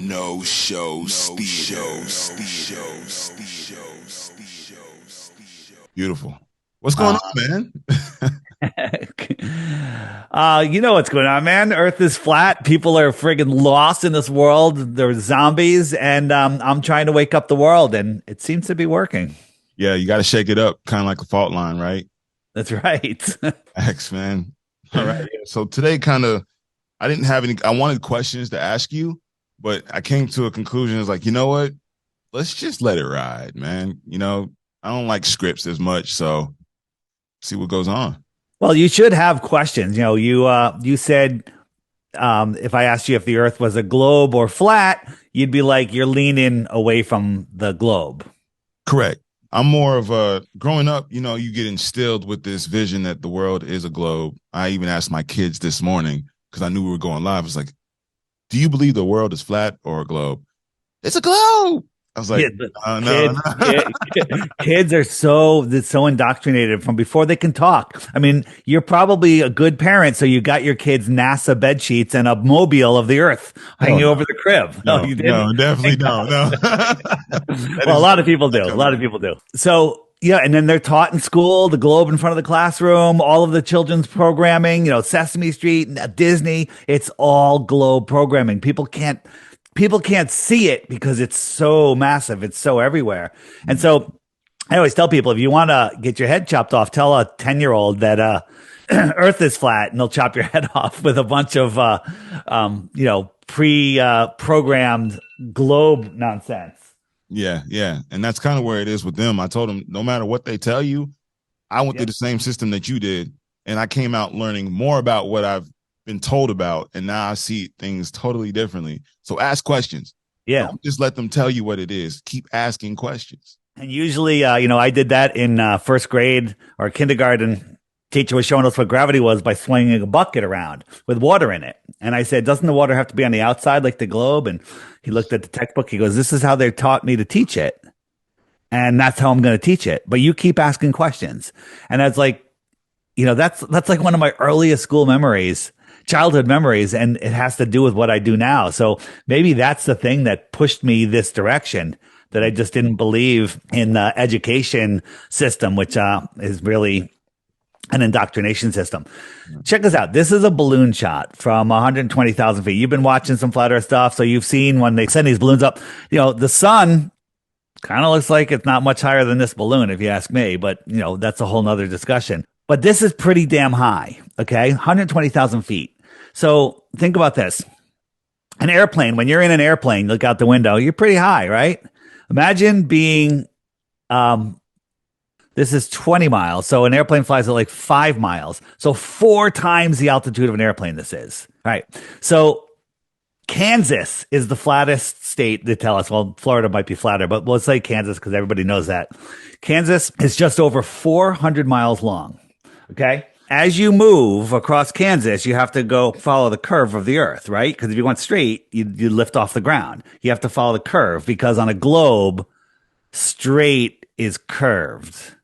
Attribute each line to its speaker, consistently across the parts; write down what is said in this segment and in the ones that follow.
Speaker 1: Knosho.
Speaker 2: Beautiful. What's going on, man?
Speaker 3: You know what's going on, man. Earth is flat. People are friggin' lost in this world. There's zombies, and I'm trying to wake up the world, and it seems to be working.
Speaker 2: Yeah, you got to shake it up, kind of like a fault line, right?
Speaker 3: That's right.
Speaker 2: X, man. All right. Yeah. So today, I didn't have any. I wanted questions to ask you, but I came to a conclusion. It's like, you know what? Let's just let it ride, man. I don't like scripts as much, so see what goes on.
Speaker 3: Well, you should have questions. You said if I asked you if the Earth was a globe or flat, you'd be like, you're leaning away from the globe.
Speaker 2: Correct. I'm more of a growing up, you get instilled with this vision that the world is a globe. I even asked my kids this morning because I knew we were going live. I was like, do you believe the world is flat or a globe? It's a globe. I was like, no.
Speaker 3: Kids are so indoctrinated from before they can talk. I mean, you're probably a good parent, so you got your kids NASA bed sheets and a mobile of the Earth hanging over the crib.
Speaker 2: No,
Speaker 3: you didn't?
Speaker 2: No, definitely don't. No.
Speaker 3: Well, a lot of people do. A lot of people do. So yeah, and then they're taught in school, the globe in front of the classroom, all of the children's programming, Sesame Street, Disney. It's all globe programming. People can't see it because it's so massive. It's so everywhere. And so I always tell people, if you want to get your head chopped off, tell a 10-year-old that Earth is flat, and they'll chop your head off with a bunch of, pre-programmed globe nonsense.
Speaker 2: Yeah, yeah. And that's kind of where it is with them. I told them, no matter what they tell you, I went through the same system that you did. And I came out learning more about what I've been told about, and now I see things totally differently. So ask questions.
Speaker 3: Yeah.
Speaker 2: Don't just let them tell you what it is. Keep asking questions.
Speaker 3: And usually, I did that in first grade or kindergarten. Teacher was showing us what gravity was by swinging a bucket around with water in it. And I said, doesn't the water have to be on the outside like the globe? And he looked at the textbook. He goes, this is how they taught me to teach it. And that's how I'm going to teach it. But you keep asking questions. And I was like, that's like one of my earliest school memories, childhood memories. And it has to do with what I do now. So maybe that's the thing that pushed me this direction, that I just didn't believe in the education system, which is really an indoctrination system. Check this out. This is a balloon shot from 120,000 feet. You've been watching some flat earth stuff. So you've seen when they send these balloons up, the sun kind of looks like it's not much higher than this balloon, if you ask me, but that's a whole nother discussion. But this is pretty damn high. Okay. 120,000 feet. So think about this. An airplane, when you're in an airplane, look out the window, you're pretty high, right? Imagine being, this is 20 miles. So an airplane flies at like 5 miles. So 4 times the altitude of an airplane this is. All right. So Kansas is the flattest state, they tell us. Well, Florida might be flatter, but let's say Kansas because everybody knows that. Kansas is just over 400 miles long. Okay. As you move across Kansas, you have to go follow the curve of the Earth, right? Because if you went straight, you lift off the ground. You have to follow the curve because on a globe, straight is curved.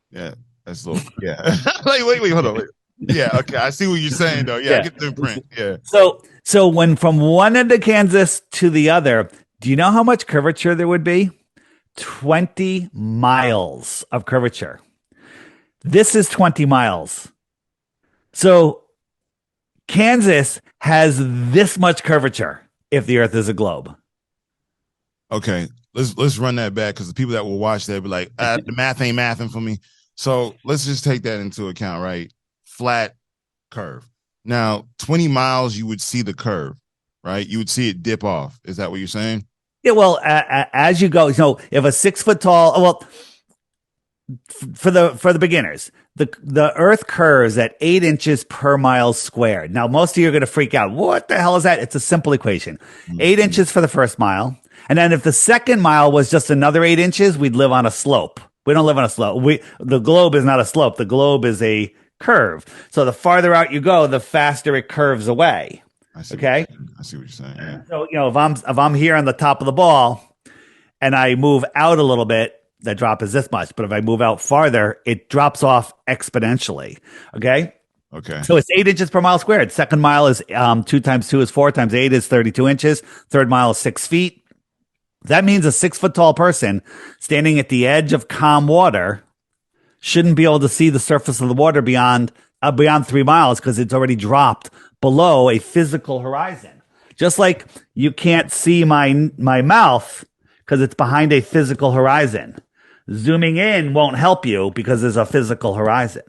Speaker 2: Yeah, that's a little, yeah. wait, hold on. Wait. Yeah, okay. I see what you're saying, though. Yeah, get the print. Yeah.
Speaker 3: So when from one end of Kansas to the other, do you know how much curvature there would be? 20 miles of curvature. This is 20 miles. So Kansas has this much curvature if the Earth is a globe.
Speaker 2: Okay, let's run that back because the people that will watch that be like, the math ain't mathing for me. So let's just take that into account, right? Flat curve. Now, 20 miles, you would see the curve, right? You would see it dip off. Is that what you're saying?
Speaker 3: Yeah, well, as you go, if a 6 foot tall, well, for the beginners, the Earth curves at 8 inches per mile squared. Now, most of you are going to freak out. What the hell is that? It's a simple equation. 8 inches for the first mile. And then if the second mile was just another 8 inches, we'd live on a slope. We don't live on a slope. The globe is not a slope. The globe is a curve. So the farther out you go, the faster it curves away. Okay.
Speaker 2: I see what you're saying. Yeah.
Speaker 3: So, if I'm here on the top of the ball and I move out a little bit, that drop is this much. But if I move out farther, it drops off exponentially. Okay.
Speaker 2: Okay.
Speaker 3: So it's 8 inches per mile squared. Second mile is 2 times 2 is 4 times 8 is 32 inches. Third mile is 6 feet. That means a 6 foot tall person standing at the edge of calm water shouldn't be able to see the surface of the water beyond 3 miles because it's already dropped below a physical horizon. Just like you can't see my mouth because it's behind a physical horizon. Zooming in won't help you because there's a physical horizon.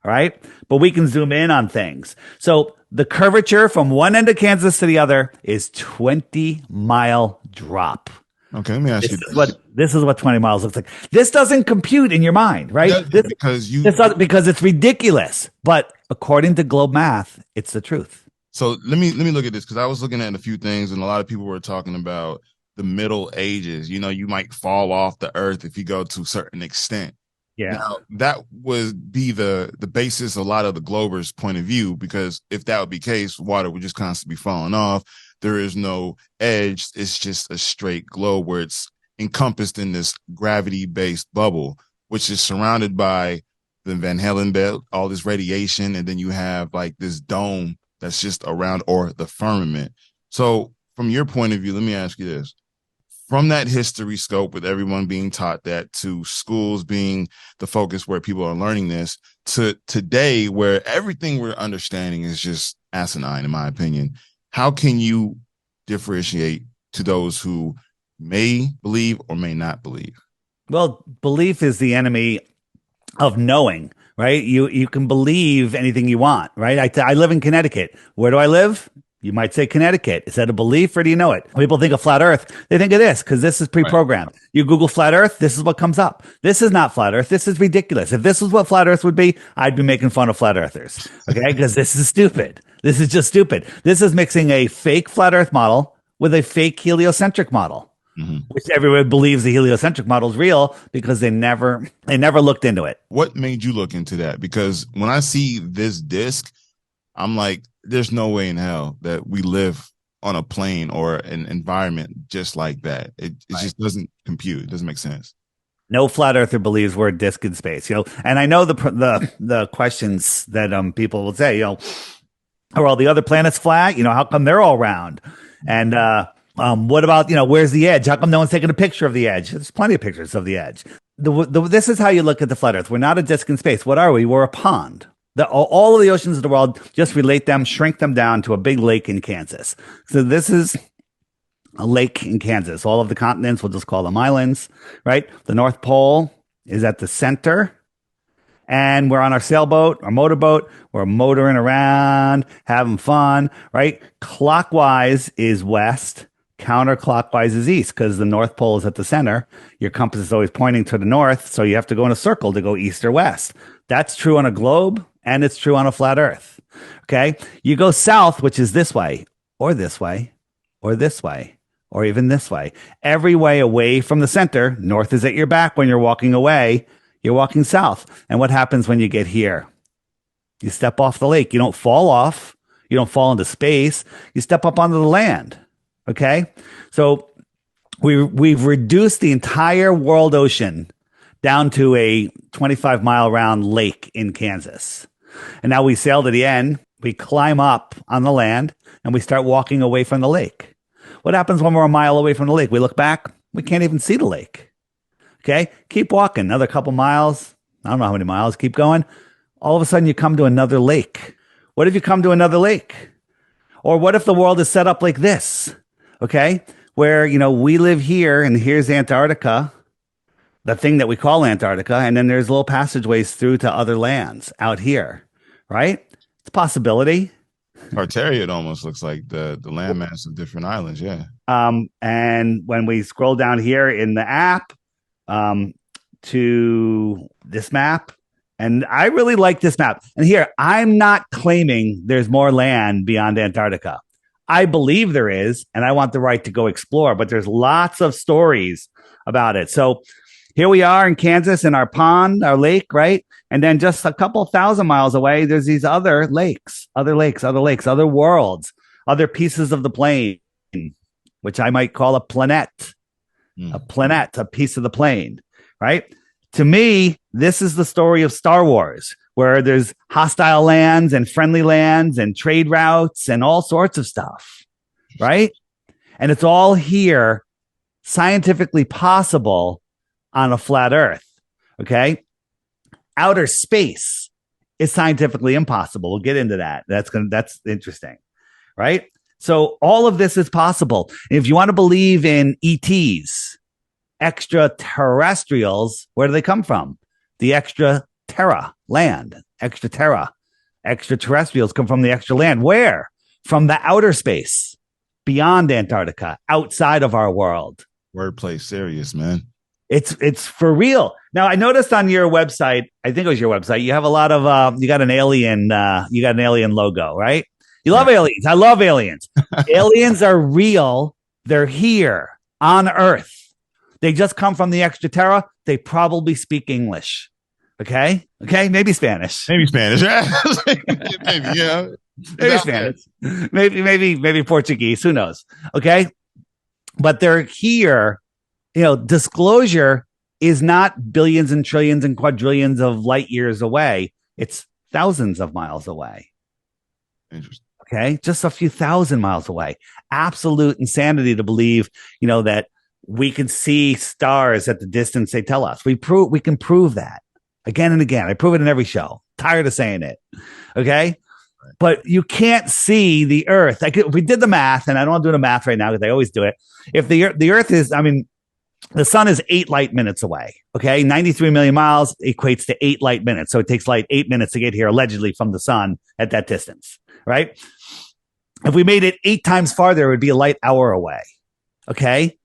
Speaker 3: All right. But we can zoom in on things. So the curvature from one end of Kansas to the other is 20-mile drop.
Speaker 2: Okay, let me ask you
Speaker 3: this. This is what 20 miles looks like. This doesn't compute in your mind, right? Because it's ridiculous. But according to Globe Math, it's the truth.
Speaker 2: So let me look at this, because I was looking at a few things, and a lot of people were talking about the Middle Ages. You know, you might fall off the earth if you go to a certain extent.
Speaker 3: Yeah.
Speaker 2: Now, that would be the basis of a lot of the Globers' point of view, because if that would be the case, water would just constantly be falling off. There is no edge. It's just a straight globe where it's encompassed in this gravity-based bubble, which is surrounded by the Van Halen belt, all this radiation, and then you have like this dome that's just around, or the firmament. So from your point of view, let me ask you this. From that history scope, with everyone being taught that, to schools being the focus where people are learning this, to today where everything we're understanding is just asinine, in my opinion, how can you differentiate to those who may believe or may not believe?
Speaker 3: Well, belief is the enemy of knowing, right? You can believe anything you want, right? I live in Connecticut. Where do I live? You might say Connecticut. Is that a belief, or do you know it? People think of flat earth. They think of this because this is pre-programmed. Right. You Google flat earth, this is what comes up. This is not flat earth. This is ridiculous. If this was what flat earth would be, I'd be making fun of flat earthers. Okay. Because this is stupid. This is just stupid. This is mixing a fake flat earth model with a fake heliocentric model, which everyone believes the heliocentric model is real because they never looked into it.
Speaker 2: What made you look into that? Because when I see this disc, I'm like, there's no way in hell that we live on a plane or an environment just like that. It just doesn't compute. It doesn't make sense.
Speaker 3: No flat earther believes we're a disc in space, And I know the questions that people will say, are all the other planets flat? How come they're all round? And what about where's the edge? How come no one's taking a picture of the edge? There's plenty of pictures of the edge. This is how you look at the flat Earth. We're not a disc in space. What are we? We're a pond. All of the oceans of the world, just shrink them down to a big lake in Kansas. So this is a lake in Kansas. All of the continents, we'll just call them islands, right? The North Pole is at the center. And we're on our sailboat, our motorboat. We're motoring around, having fun, right? Clockwise is west. Counterclockwise is east, because the North Pole is at the center. Your compass is always pointing to the north. So you have to go in a circle to go east or west. That's true on a globe. And it's true on a flat earth. Okay. You go south, which is this way, or this way, or this way, or even this way. Every way away from the center. North is at your back when you're walking away. You're walking south. And what happens when you get here? You step off the lake. You don't fall off. You don't fall into space. You step up onto the land. Okay. So we've reduced the entire world ocean down to a 25-mile round lake in Kansas. And now we sail to the end, we climb up on the land, and we start walking away from the lake. What happens when we're a mile away from the lake? We look back, we can't even see the lake. Okay? Keep walking, another couple miles. I don't know how many miles. Keep going. All of a sudden, you come to another lake. What if you come to another lake? Or what if the world is set up like this? Okay? Where, we live here, and here's Antarctica, the thing that we call Antarctica, and then there's little passageways through to other lands out here, right? It's a possibility.
Speaker 2: Tartaria, it almost looks like the landmass of different islands, yeah.
Speaker 3: And when we scroll down here in the app to this map, and I really like this map. And here, I'm not claiming there's more land beyond Antarctica. I believe there is, and I want the right to go explore, but there's lots of stories about it. So here we are in Kansas in our pond, our lake, right? And then just a couple thousand miles away, there's these other lakes, other worlds, other pieces of the plane, which I might call a planet, a piece of the plane, right? To me, this is the story of Star Wars, where there's hostile lands and friendly lands and trade routes and all sorts of stuff, right? And it's all here, scientifically possible on a flat Earth, okay? Outer space is scientifically impossible. We'll get into that. That's interesting, right? So all of this is possible. If you want to believe in ETs, extraterrestrials, where do they come from? The extra terra land, extra terra. Extraterrestrials come from the extra land. Where? From the outer space, beyond Antarctica, outside of our world.
Speaker 2: Wordplay serious, man.
Speaker 3: It's for real. Now, I noticed on your website, I think it was your website, you have a lot of you got an alien logo, right? You love aliens. I love aliens. Aliens are real. They're here on Earth. They just come from the extra terra. They probably speak English. Okay? Maybe Spanish.
Speaker 2: Maybe Spanish. Maybe, yeah.
Speaker 3: Maybe Spanish. Maybe Portuguese. Who knows? Okay? But they're here. You know, disclosure is not billions and trillions and quadrillions of light years away. It's thousands of miles away.
Speaker 2: Interesting.
Speaker 3: Okay? Just a few thousand miles away. Absolute insanity to believe, that we can see stars at the distance they tell us. We can prove that again and again. I prove it in every show. Tired of saying it. Okay? Right. But you can't see the Earth. If we did the math, and I don't want to do the math right now because I always do it. If the Earth is, the sun is 8 light minutes away. Okay. 93 million miles equates to 8 light minutes. So it takes light 8 minutes to get here allegedly from the sun at that distance. Right. If we made it 8 times farther, it would be a light hour away. Okay.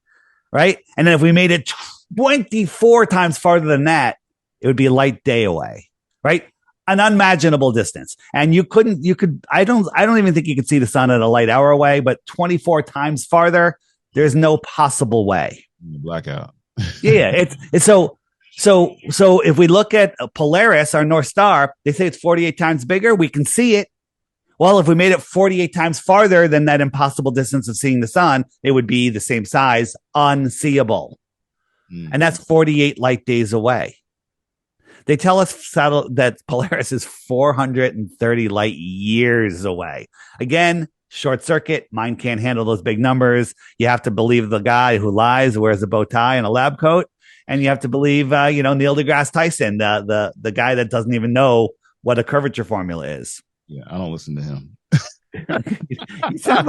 Speaker 3: Right. And then if we made it 24 times farther than that, it would be a light day away. Right. An unimaginable distance. And I don't even think you could see the sun at a light hour away, but 24 times farther, there's no possible way.
Speaker 2: Blackout.
Speaker 3: Yeah. It's so if we look at Polaris, our North Star, they say it's 48 times bigger. We can see it. Well, if we made it 48 times farther than that impossible distance of seeing the sun, it would be the same size, unseeable. And that's 48 light days away. They tell us that Polaris is 430 light years away. Again, short circuit. Mind can't handle those big numbers. You have to believe the guy who lies, wears a bow tie and a lab coat. And you have to believe, Neil deGrasse Tyson, the guy that doesn't even know what a curvature formula is.
Speaker 2: Yeah, I don't listen to him.
Speaker 3: You sound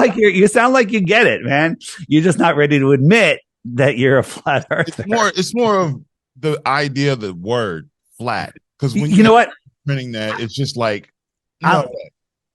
Speaker 3: like you get it, man. You're just not ready to admit that you're a flat earther.
Speaker 2: It's more of the idea of the word flat. Because when
Speaker 3: you know what,
Speaker 2: printing that, it's just like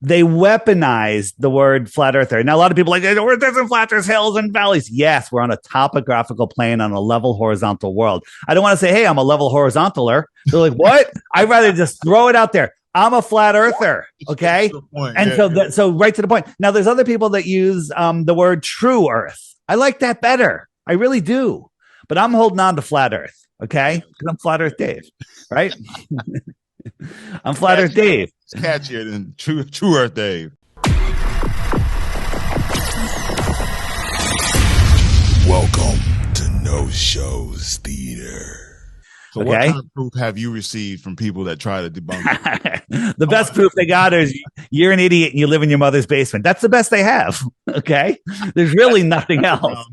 Speaker 3: they weaponized the word flat earther. Now, a lot of people are like, the Earth isn't flat, there's hills and valleys. Yes, we're on a topographical plane on a level horizontal world. I don't want to say, hey, I'm a level horizontaler. They're like, what? I'd rather just throw it out there. I'm a flat earther. Okay. And so right to the point. Now, there's other people that use the word true earth. I like that better. I really do. But I'm holding on to flat earth. Okay. Because I'm flat earth Dave. Right. I'm flat earth Dave.
Speaker 2: It's catchier than true earth Dave. Welcome to Knosho's Theater. So what kind of proof have you received from people that try to debunk it?
Speaker 3: The best proof they got is you're an idiot and you live in your mother's basement. That's the best they have. Okay. There's really nothing else.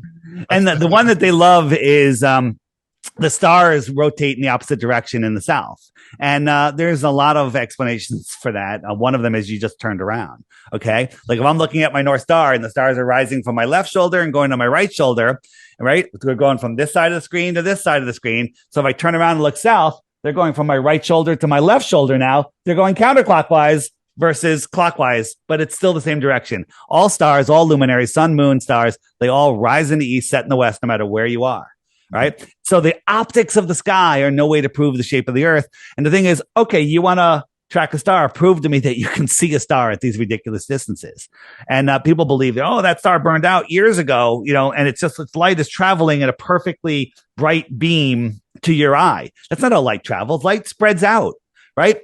Speaker 3: And the one that they love is the stars rotate in the opposite direction in the south. And there's a lot of explanations for that. One of them is you just turned around. Okay. Like if I'm looking at my North Star and the stars are rising from my left shoulder and going to my right shoulder, right? They're going from this side of the screen to this side of the screen. So if I turn around and look south, they're going from my right shoulder to my left shoulder now. They're going counterclockwise versus clockwise, but it's still the same direction. All stars, all luminaries, sun, moon, stars, they all rise in the east, set in the west, no matter where you are. Right. So the optics of the sky are no way to prove the shape of the earth. And the thing is, okay, you want to track a star, prove to me that you can see a star at these ridiculous distances. And people believe that, oh, that star burned out years ago, and it's just its light is traveling at a perfectly bright beam to your eye. That's not how light travels. Light spreads out, right?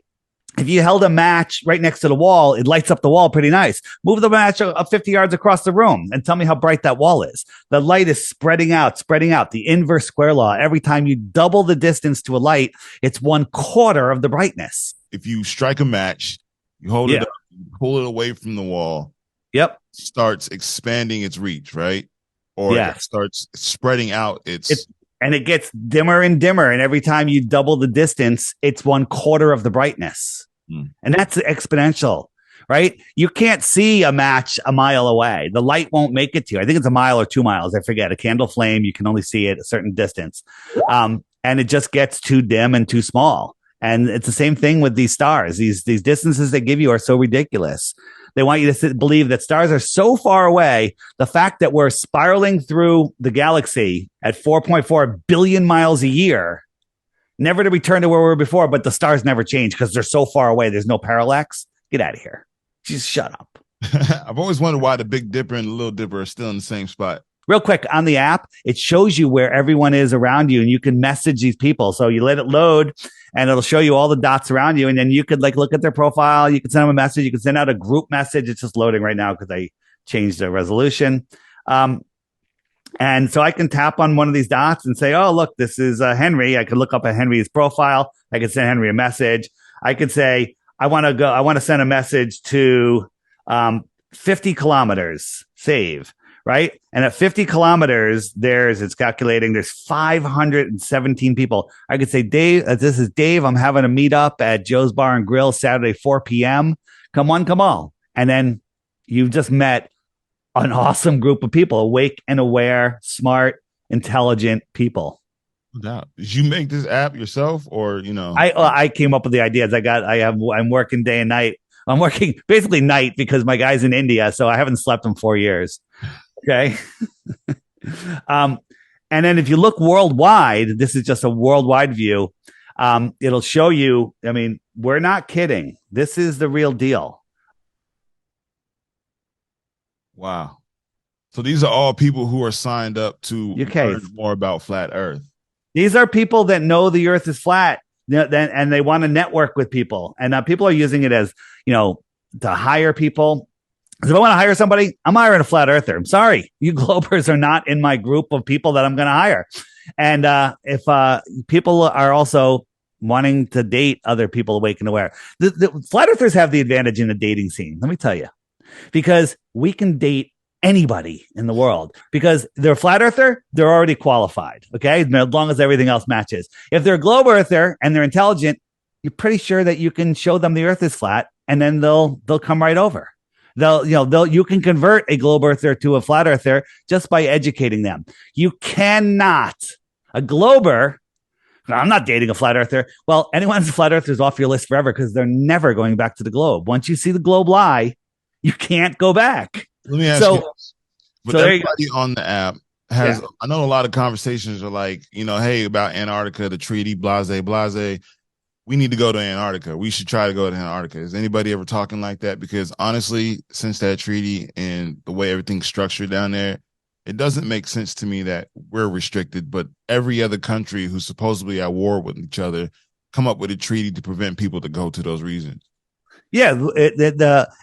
Speaker 3: If you held a match right next to the wall, it lights up the wall pretty nice. Move the match up 50 yards across the room and tell me how bright that wall is. The light is spreading out, the inverse square law. Every time you double the distance to a light, it's 1/4 of the brightness.
Speaker 2: if you strike a match, you hold it
Speaker 3: Yeah.
Speaker 2: up, you pull it away from the wall,
Speaker 3: Yep.
Speaker 2: starts expanding its reach, right? Or it
Speaker 3: Yes.
Speaker 2: starts spreading out
Speaker 3: It
Speaker 2: its.
Speaker 3: and it gets dimmer and dimmer, and every time you double the distance, it's 1/4 of the brightness, and that's exponential, right? You can't see a match a mile away. The light won't make it to you. I think it's a mile or 2 miles. I forget. A candle flame, you can only see it a certain distance, and it just gets too dim and too small. And it's the same thing with these stars. These distances they give you are so ridiculous. They want you to believe that stars are so far away. The fact that we're spiraling through the galaxy at 4.4 billion miles a year, never to return to where we were before, but the stars never change because they're so far away. There's no parallax. Get out of here. Just shut up.
Speaker 2: I've always wondered why the Big Dipper and the Little Dipper are still in the same spot.
Speaker 3: Real quick, on the app, it shows you where everyone is around you, and you can message these people. So you let it load, and it'll show you all the dots around you, and then you could like look at their profile. You can send them a message. You can send out a group message. It's just loading right now because I changed the resolution. And so I can tap on one of these dots and say, "Oh, look, this is Henry." I could look up at Henry's profile. I could send Henry a message. I could say, "I want to send a message to 50 kilometers. Save." Right. And at 50 kilometers, it's calculating there's 517 people. I could say, Dave, this is Dave. I'm having a meetup at Joe's Bar and Grill Saturday, 4 p.m. Come on, come on. And then you've just met an awesome group of people, awake and aware, smart, intelligent people.
Speaker 2: No doubt. Did you make this app yourself, or
Speaker 3: I came up with the ideas. I'm working day and night. I'm working basically night because my guy's in India, so I haven't slept in 4 years. Okay. And then if you look worldwide, this is just a worldwide view. It'll show you, I mean, we're not kidding. This is the real deal.
Speaker 2: Wow. So these are all people who are signed up to learn more about flat Earth.
Speaker 3: These are people that know the Earth is flat, and they want to network with people. And people are using it as, to hire people. If I want to hire somebody, I'm hiring a flat earther. I'm sorry. You Globers are not in my group of people that I'm going to hire. And if people are also wanting to date other people awake and aware, the flat earthers have the advantage in the dating scene. Let me tell you, because we can date anybody in the world because they're a flat earther. They're already qualified. Okay. As long as everything else matches. If they're a globe earther and they're intelligent, you're pretty sure that you can show them the earth is flat and then they'll come right over. You can convert a globe earther to a flat earther just by educating them. You cannot. A glober, I'm not dating a flat earther. Well, anyone who's a flat earther is off your list forever because they're never going back to the globe. Once you see the globe lie, you can't go back.
Speaker 2: Let me ask you, but everybody on the app has, I know a lot of conversations are like, hey, about Antarctica, the treaty, blase, blase. We need to go to Antarctica. We should try to go to Antarctica. Is anybody ever talking like that? Because honestly, since that treaty and the way everything's structured down there, it doesn't make sense to me that we're restricted, but every other country who's supposedly at war with each other come up with a treaty to prevent people to go to those regions.
Speaker 3: Yeah,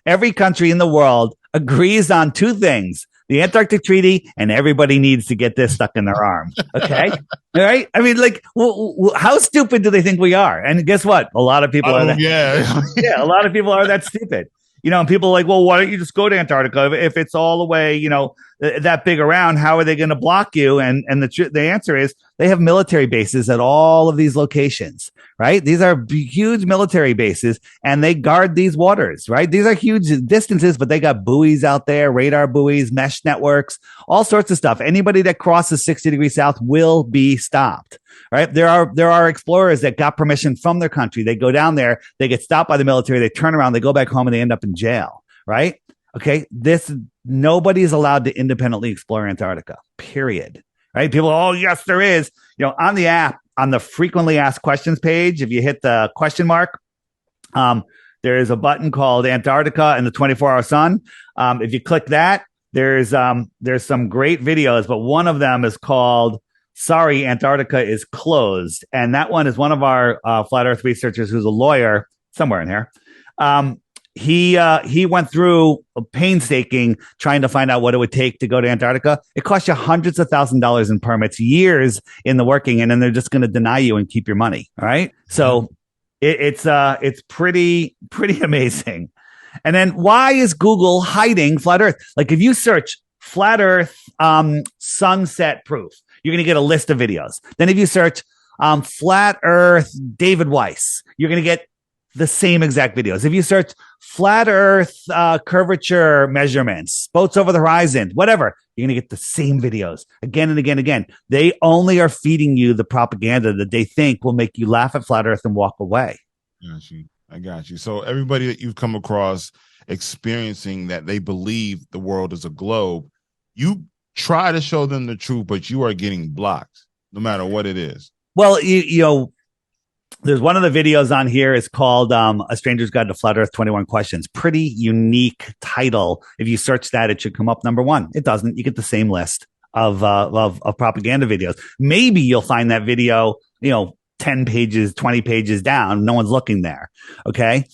Speaker 3: every country in the world agrees on two things: the Antarctic Treaty, and everybody needs to get this stuck in their arm. Okay. All right. I mean, like, how stupid do they think we are? And guess what? A lot of people are that. Yeah. A lot of people are that stupid. And people are like, well, why don't you just go to Antarctica if it's all the way, that big around? How are they going to block you? And the answer is they have military bases at all of these locations, right? These are huge military bases and they guard these waters, right? These are huge distances, but they got buoys out there, radar buoys, mesh networks, all sorts of stuff. Anybody that crosses 60 degrees south will be stopped, right? There are explorers that got permission from their country. They go down there, they get stopped by the military, they turn around, they go back home and they end up in jail, right? Okay. Nobody is allowed to independently explore Antarctica, period. Right? People, oh, yes, there is. On the app, on the frequently asked questions page, if you hit the question mark, there is a button called Antarctica and the 24-hour sun. If you click that, there's some great videos, but one of them is called "Sorry, Antarctica is Closed," and that one is one of our flat Earth researchers who's a lawyer somewhere in here. He went through a painstaking trying to find out what it would take to go to Antarctica. It costs you hundreds of $1,000s in permits, years in the working, and then they're just going to deny you and keep your money. All right. So It's pretty amazing. And then why is Google hiding flat Earth? Like if you search flat Earth sunset proof, you're going to get a list of videos. Then if you search flat Earth David Weiss, you're going to get the same exact videos. If you search flat Earth curvature measurements, boats over the horizon, whatever, you're going to get the same videos again and again and again. They only are feeding you the propaganda that they think will make you laugh at flat Earth and walk away.
Speaker 2: I got you. So everybody that you've come across experiencing that they believe the world is a globe, you try to show them the truth, but you are getting blocked no matter what it is.
Speaker 3: Well, you know, there's one of the videos on here is called A Stranger's Guide to Flat Earth 21 Questions. Pretty unique title. If you search that, it should come up number one. It doesn't. You get the same list of propaganda videos. Maybe you'll find that video, 10 pages, 20 pages down. No one's looking there. Okay.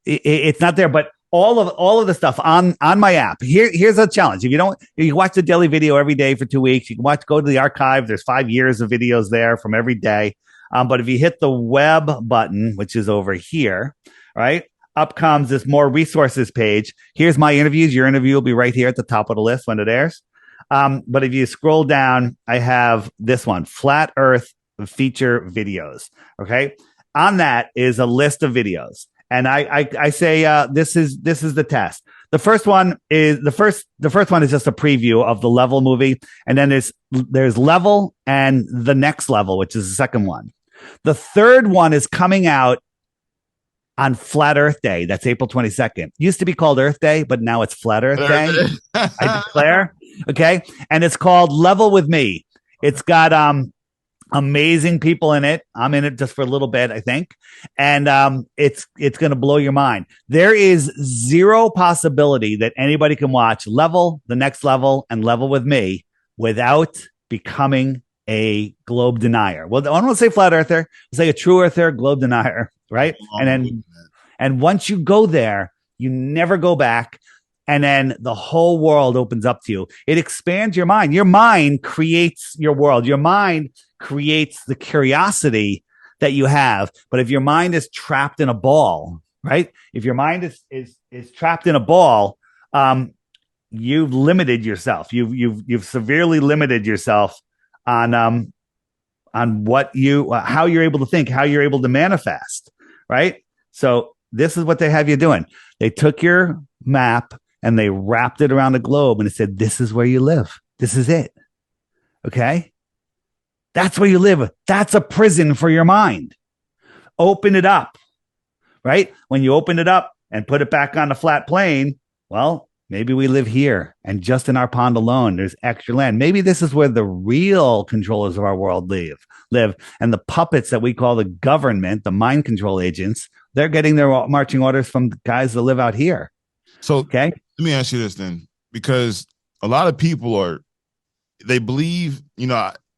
Speaker 3: It's not there, but all of the stuff on my app. Here's a challenge. If you watch the daily video every day for 2 weeks, you can go to the archive. There's 5 years of videos there from every day. But if you hit the web button, which is over here, right, up comes this more resources page. Here's my interviews. Your interview will be right here at the top of the list when it airs. But if you scroll down, I have this one, Flat Earth feature videos. Okay. On that is a list of videos. And I say, this is the test. The first one is the first one is just a preview of the Level movie. And then there's Level and the Next Level, which is the second one. The third one is coming out on Flat Earth Day. That's April 22nd. Used to be called Earth Day, but now it's Flat Earth Day. I declare. Okay. And it's called Level with Me. It's got, amazing people in it. I'm in it just for a little bit, I think. And it's going to blow your mind. There is zero possibility that anybody can watch Level, the Next Level, and Level with Me without becoming a globe denier. Well, I don't want to say flat earther. I'll say a true earther, globe denier, right? And once you go there, you never go back. And then the whole world opens up to you. It expands your mind. Your mind creates your world. Your mind creates the curiosity that you have. But if your mind is trapped in a ball, right? If your mind is trapped in a ball, you've limited yourself. You've severely limited yourself on what how you're able to think, how you're able to manifest, right? So this is what they have you doing. They took your map and they wrapped it around the globe and it said, this is where you live. This is it. Okay. That's where you live. That's a prison for your mind. Open it up, right? When you open it up and put it back on the flat plane, well, maybe we live here and just in our pond alone, there's extra land. Maybe this is where the real controllers of our world live. And the puppets that we call the government, the mind control agents, they're getting their marching orders from the guys that live out here.
Speaker 2: So
Speaker 3: okay,
Speaker 2: let me ask you this then, because a lot of people they believe,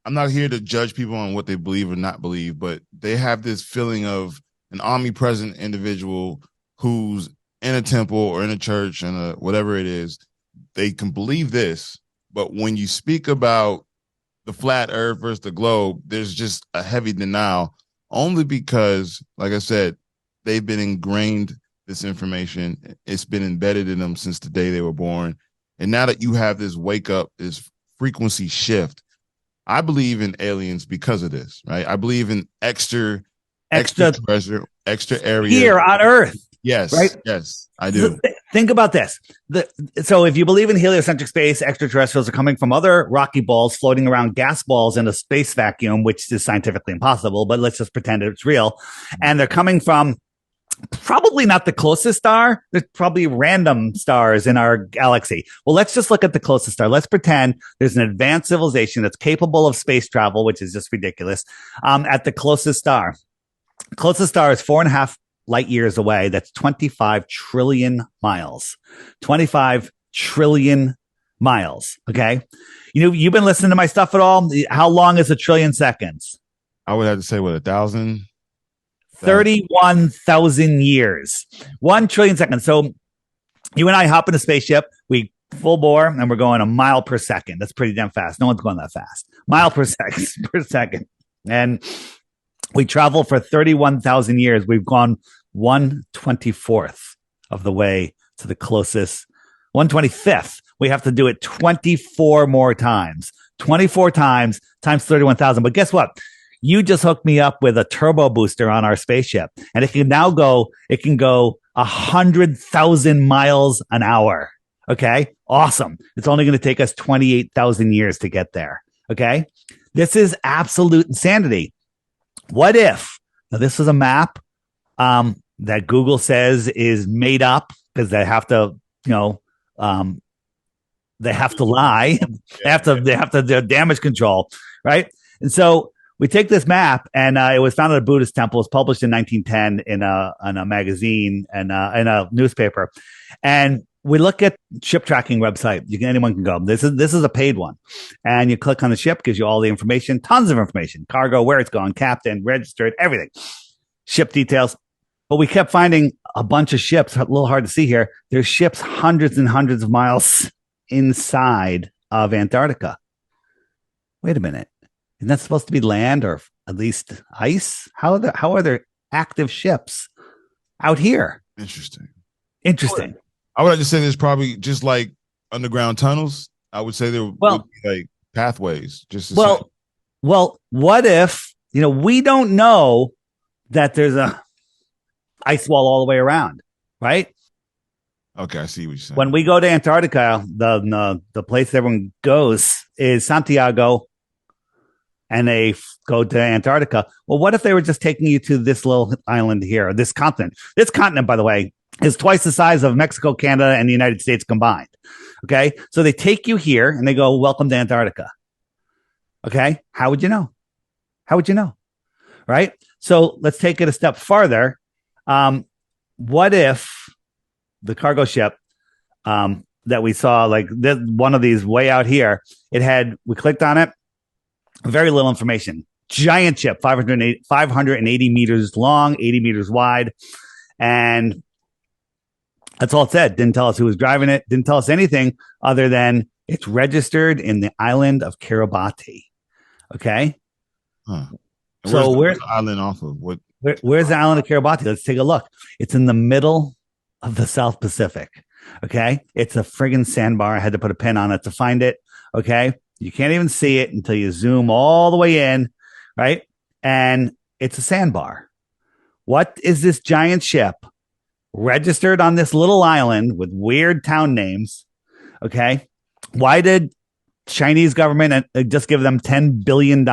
Speaker 2: I'm not here to judge people on what they believe or not believe, but they have this feeling of an omnipresent individual who's in a temple or in a church and whatever it is. They can believe this, but when you speak about the flat earth versus the globe, there's just a heavy denial, only because, like I said, they've been ingrained this information. It's been embedded in them since the day they were born. And now that you have this wake up, this frequency shift, I believe in aliens because of this, right? I believe in extra area
Speaker 3: here on Earth.
Speaker 2: Yes,
Speaker 3: right?
Speaker 2: Yes, I do.
Speaker 3: Think about this. So if you believe in heliocentric space, extraterrestrials are coming from other rocky balls floating around gas balls in a space vacuum, which is scientifically impossible, but let's just pretend it's real. And they're coming from probably not the closest star. There's probably random stars in our galaxy. Well, let's just look at the closest star. Let's pretend there's an advanced civilization that's capable of space travel, which is just ridiculous, at the closest star. Closest star is 4.5 light years away. That's 25 trillion miles. 25 trillion miles. Okay. You've been listening to my stuff at all? How long is a trillion seconds?
Speaker 2: I would have to say, 1,000?
Speaker 3: 31,000 years. 1 trillion seconds. So you and I hop in a spaceship, we full bore, and we're going a mile per second. That's pretty damn fast. No one's going that fast. Mile per second. And We travel for 31,000 years. We've gone 1/24th of the way to the closest, 1/25th. We have to do it 24 more times. 24 times 31,000. But guess what? You just hooked me up with a turbo booster on our spaceship, and it can go 100,000 miles an hour. Okay. Awesome. It's only going to take us 28,000 years to get there. Okay. This is absolute insanity. What if, now this is a map, that Google says is made up because they have to, they have to lie. They have to do damage control. Right. And so we take this map, and it was found at a Buddhist temple. It was published in 1910 in a magazine and in a newspaper. And we look at ship tracking website. Anyone can go. This is a paid one, and you click on the ship, gives you all the information, tons of information, cargo, where it's going, captain, registered, everything, ship details. But we kept finding a bunch of ships. A little hard to see here. There's ships hundreds and hundreds of miles inside of Antarctica. Wait a minute. Isn't that supposed to be land, or at least ice? How are there active ships out here?
Speaker 2: Interesting. I would just say there's probably just like underground tunnels. I would say there would be like pathways.
Speaker 3: Well, what if, we don't know that there's a ice wall all the way around, right?
Speaker 2: Okay, I see what you're saying.
Speaker 3: When we go to Antarctica, the place everyone goes is Santiago, and they go to Antarctica. Well, what if they were just taking you to this little island here, this continent? This continent, by the way, is twice the size of Mexico, Canada, and the United States combined. Okay. So they take you here and they go, welcome to Antarctica. Okay. How would you know? Right. So let's take it a step farther. What if the cargo ship, that we saw, like one of these way out here, we clicked on it, very little information, giant ship, 580 meters long, 80 meters wide. And that's all it said. Didn't tell us who was driving it. Didn't tell us anything other than it's registered in the island of Kiribati. Okay.
Speaker 2: Huh.
Speaker 3: So where's
Speaker 2: the island off of?
Speaker 3: Where's the island of Kiribati? Let's take a look. It's in the middle of the South Pacific. Okay. It's a friggin' sandbar. I had to put a pin on it to find it. Okay. You can't even see it until you zoom all the way in. Right. And it's a sandbar. What is this giant ship registered on this little island with weird town names? Okay. Why did Chinese government just give them $10 billion?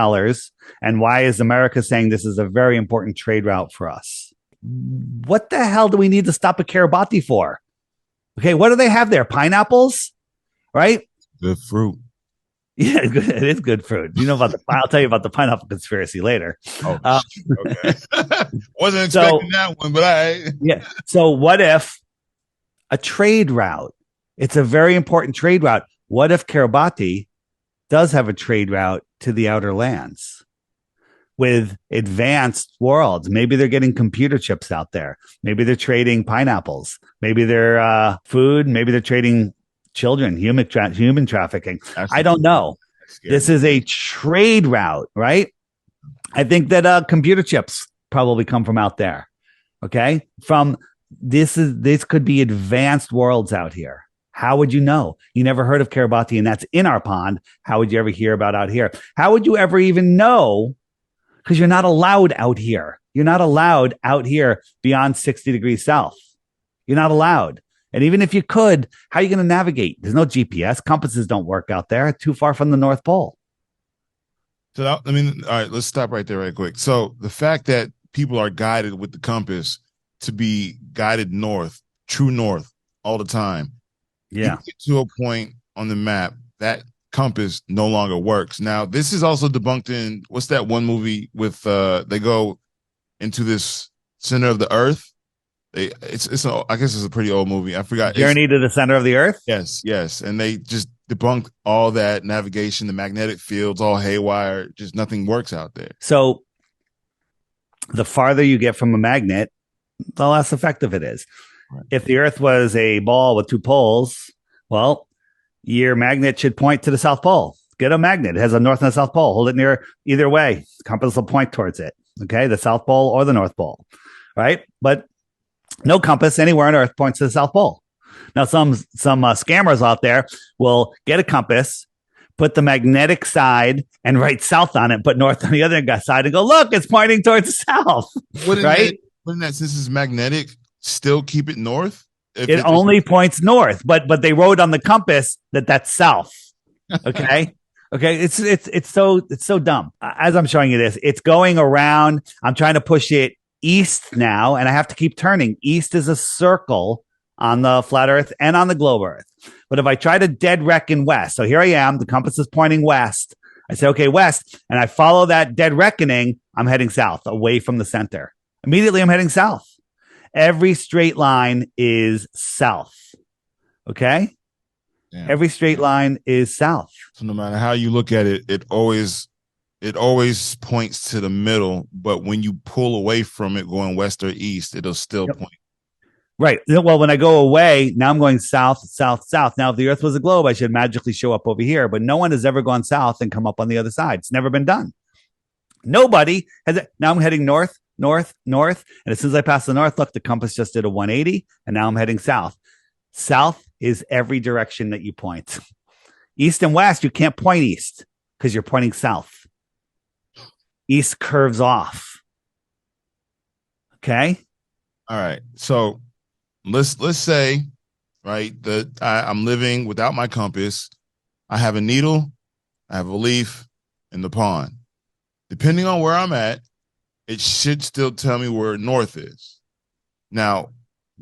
Speaker 3: And why is America saying this is a very important trade route for us? What the hell do we need to stop at Kiribati for? Okay. What do they have there? Pineapples, right?
Speaker 2: Good fruit.
Speaker 3: Yeah, it is good fruit. I'll tell you about the pineapple conspiracy later.
Speaker 2: Oh, okay. Wasn't expecting that one, but
Speaker 3: yeah. So what if a trade route? It's a very important trade route. What if Kiribati does have a trade route to the outer lands with advanced worlds? Maybe they're getting computer chips out there. Maybe they're trading pineapples. Maybe they're food. Maybe they're trading children, human trafficking. I don't know. This is a trade route, right? I think that computer chips probably come from out there. Okay. This could be advanced worlds out here. How would you know? You never heard of Kiribati, and that's in our pond. How would you ever hear about out here? How would you ever even know? Because you're not allowed out here. You're not allowed out here beyond 60 degrees south. You're not allowed. And even if you could, how are you going to navigate? There's no GPS. Compasses don't work out there. Too far from the North Pole.
Speaker 2: So, all right, let's stop right there right quick. So the fact that people are guided with the compass to be guided north, true north all the time.
Speaker 3: Yeah.
Speaker 2: You get to a point on the map that compass no longer works. Now, this is also debunked in, what's that one movie with, they go into this center of the earth. I guess it's a pretty old movie. I forgot.
Speaker 3: Journey to the Center of the Earth?
Speaker 2: Yes. And they just debunked all that navigation, the magnetic fields, all haywire. Just nothing works out there.
Speaker 3: So the farther you get from a magnet, the less effective it is. Right. If the Earth was a ball with two poles, well, your magnet should point to the South Pole. Get a magnet. It has a North and a South Pole. Hold it near either way. The compass will point towards it. Okay, the South Pole or the North Pole, right? But no compass anywhere on Earth points to the South Pole. Now, some scammers out there will get a compass, put the magnetic side and write south on it, put north on the other side, and go, look, it's pointing towards the south,
Speaker 2: Wouldn't that,
Speaker 3: right?
Speaker 2: wouldn't that, since it's magnetic, still keep it north? If
Speaker 3: It
Speaker 2: it just,
Speaker 3: only points north, but they wrote on the compass that that's south. Okay. Okay, it's so dumb. As I'm showing you this, it's going around. I'm trying to push it east now, and I have to keep turning. East is a circle on the flat Earth and on the globe Earth. But if I try to dead reckon west, so here I am, the compass is pointing west. I say, okay, west, and I follow that dead reckoning. I'm heading south, away from the center. Immediately, I'm heading south. Every straight line is south. Okay.
Speaker 2: damn.
Speaker 3: Every straight line is south.
Speaker 2: So no matter how you look at it, it always points to the middle. But when you pull away from it, going west or east, it'll still point.
Speaker 3: Right. Well, when I go away, now I'm going south, south, south. Now, if the Earth was a globe, I should magically show up over here. But no one has ever gone south and come up on the other side. It's never been done. Nobody has. Now I'm heading north, north, north. And as soon as I pass the north, look, the compass just did a 180. And now I'm heading south. South is every direction that you point. East and west, you can't point east because you're pointing south. East curves off. Okay.
Speaker 2: All right. So let's say, right, that I'm living without my compass. I have a needle, I have a leaf, and the pond. Depending on where I'm at, it should still tell me where north is. Now,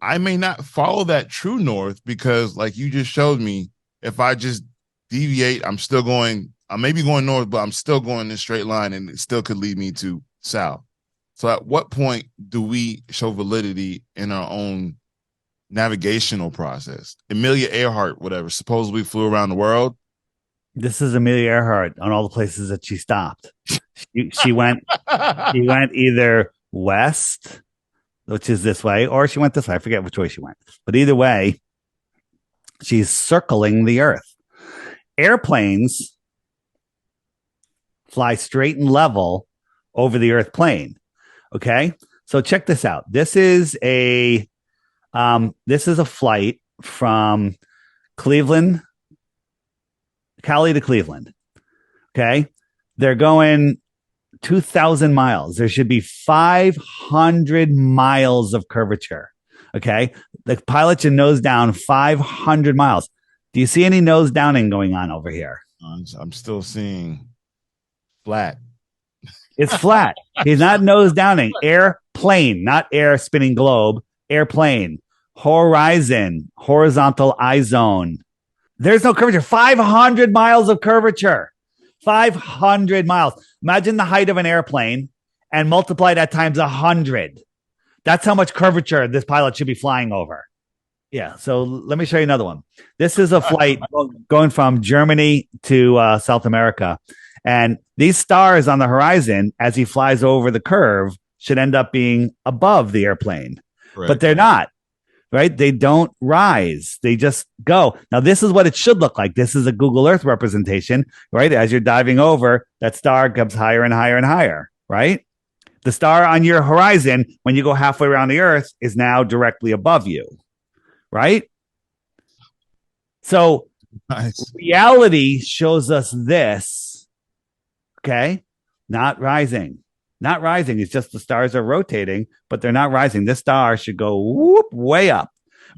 Speaker 2: I may not follow that true north because, like you just showed me, if I just deviate, I may be going north, but I'm still going in a straight line and it still could lead me to south. So at what point do we show validity in our own navigational process? Amelia Earhart, whatever, supposedly flew around the world.
Speaker 3: This is Amelia Earhart on all the places that she stopped. She went either west, which is this way, or she went this way. I forget which way she went. But either way, she's circling the Earth. Airplanes fly straight and level over the Earth plane. Okay, so check this out. This is a flight from Cleveland, Cali to Cleveland. Okay, they're going 2,000 miles. There should be 500 miles of curvature. Okay, the pilot should nose down 500 miles. Do you see any nose downing going on over here?
Speaker 2: I'm still seeing flat.
Speaker 3: It's flat. He's not nose downing. Airplane, not air spinning globe. Airplane. Horizon. Horizontal eye zone. There's no curvature. 500 miles of curvature. 500 miles. Imagine the height of an airplane and multiply that times 100. That's how much curvature this pilot should be flying over. Yeah. So let me show you another one. This is a flight going from Germany to South America. And these stars on the horizon, as he flies over the curve, should end up being above the airplane. Right. But they're not, right? They don't rise. They just go. Now, this is what it should look like. This is a Google Earth representation, right? As you're diving over, that star comes higher and higher and higher, right? The star on your horizon, when you go halfway around the Earth, is now directly above you, right? So nice. Reality shows us this. Okay, not rising. Not rising. It's just the stars are rotating, but they're not rising. This star should go whoop way up.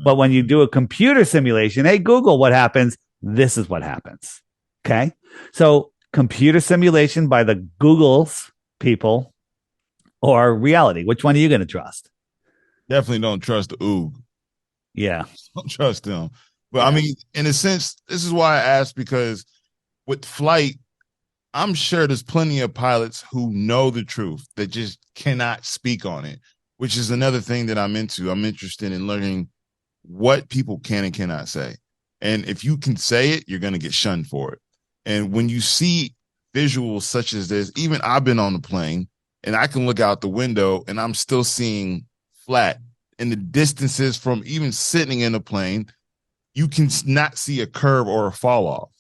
Speaker 3: But when you do a computer simulation, hey, Google, what happens? This is what happens. Okay, so computer simulation by the Google's people or reality. Which one are you going to trust?
Speaker 2: Definitely don't trust the Oog.
Speaker 3: Yeah.
Speaker 2: Don't trust them. But I mean, in a sense, this is why I asked, because with flight, I'm sure there's plenty of pilots who know the truth that just cannot speak on it, which is another thing that I'm into. I'm interested in learning what people can and cannot say. And if you can say it, you're going to get shunned for it. And when you see visuals such as this, even I've been on the plane and I can look out the window and I'm still seeing flat. In the distances from even sitting in a plane, you can not see a curve or a fall off,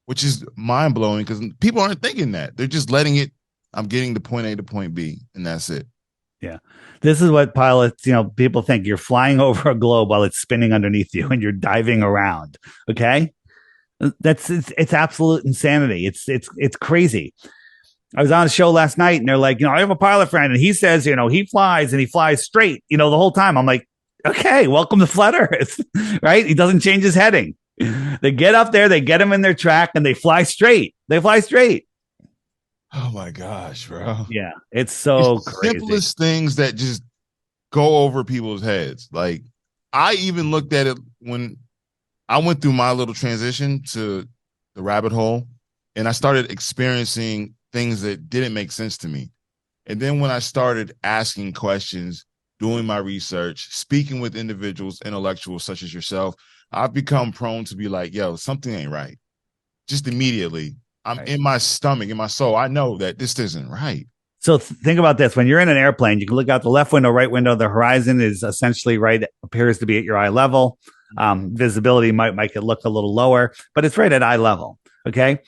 Speaker 2: which is mind blowing because people aren't thinking that. They're just letting it I'm getting to point A to point B, and that's it.
Speaker 3: Yeah. This is what pilots, people think you're flying over a globe while it's spinning underneath you and you're diving around. Okay. It's absolute insanity. It's crazy. I was on a show last night and they're like, I have a pilot friend and he says, he flies and he flies straight, the whole time. I'm like, okay, welcome to flat Earth, right? He doesn't change his heading. They get up there, they get him in their track and they fly straight. They fly straight.
Speaker 2: Oh my gosh, bro.
Speaker 3: Yeah. It's so
Speaker 2: It's the
Speaker 3: crazy.
Speaker 2: simplest things that just go over people's heads. Like, I even looked at it when I went through my little transition to the rabbit hole and I started experiencing things that didn't make sense to me. And then when I started asking questions, doing my research, speaking with individuals, intellectuals such as yourself, I've become prone to be like, yo, something ain't right. Just immediately. I'm right. In my stomach, in my soul. I know that this isn't right.
Speaker 3: So think about this. When you're in an airplane, you can look out the left window, right window. The horizon is essentially right, appears to be at your eye level. Visibility might make it look a little lower, but it's right at eye level. Okay.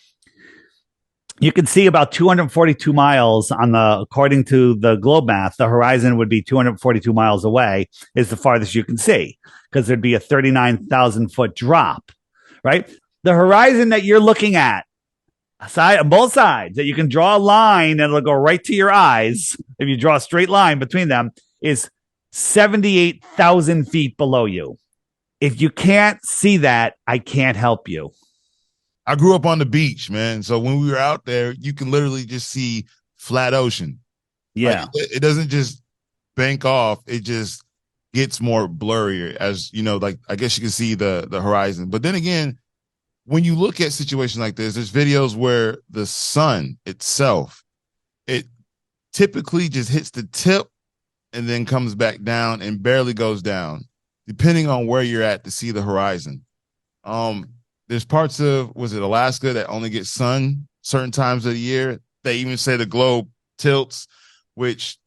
Speaker 3: You can see about 242 miles according to the globe math, the horizon would be 242 miles away is the farthest you can see because there'd be a 39,000 foot drop, right? The horizon that you're looking at, both sides, that you can draw a line and it'll go right to your eyes. If you draw a straight line between them, is 78,000 feet below you. If you can't see that, I can't help you.
Speaker 2: I grew up on the beach, man. So when we were out there, you can literally just see flat ocean.
Speaker 3: Yeah.
Speaker 2: Like, it doesn't just bank off. It just gets more blurrier as, like, I guess you can see the horizon. But then again, when you look at situations like this, there's videos where the sun itself, it typically just hits the tip and then comes back down and barely goes down, depending on where you're at to see the horizon. There's parts of, was it Alaska, that only get sun certain times of the year. They even say the globe tilts, which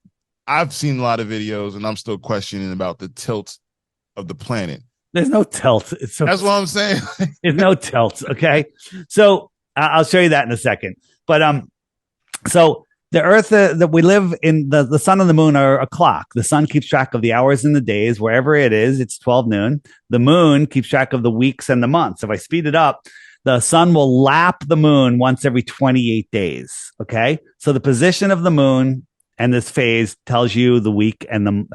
Speaker 2: I've seen a lot of videos and I'm still questioning about the tilt of the planet.
Speaker 3: There's no tilt.
Speaker 2: That's what I'm saying.
Speaker 3: There's no tilt. Okay. So I'll show you that in a second. But so the Earth that we live in, the sun and the moon are a clock. The sun keeps track of the hours and the days. Wherever it is, it's 12 noon. The moon keeps track of the weeks and the months. If I speed it up, the sun will lap the moon once every 28 days. Okay. So the position of the moon and this phase tells you the week and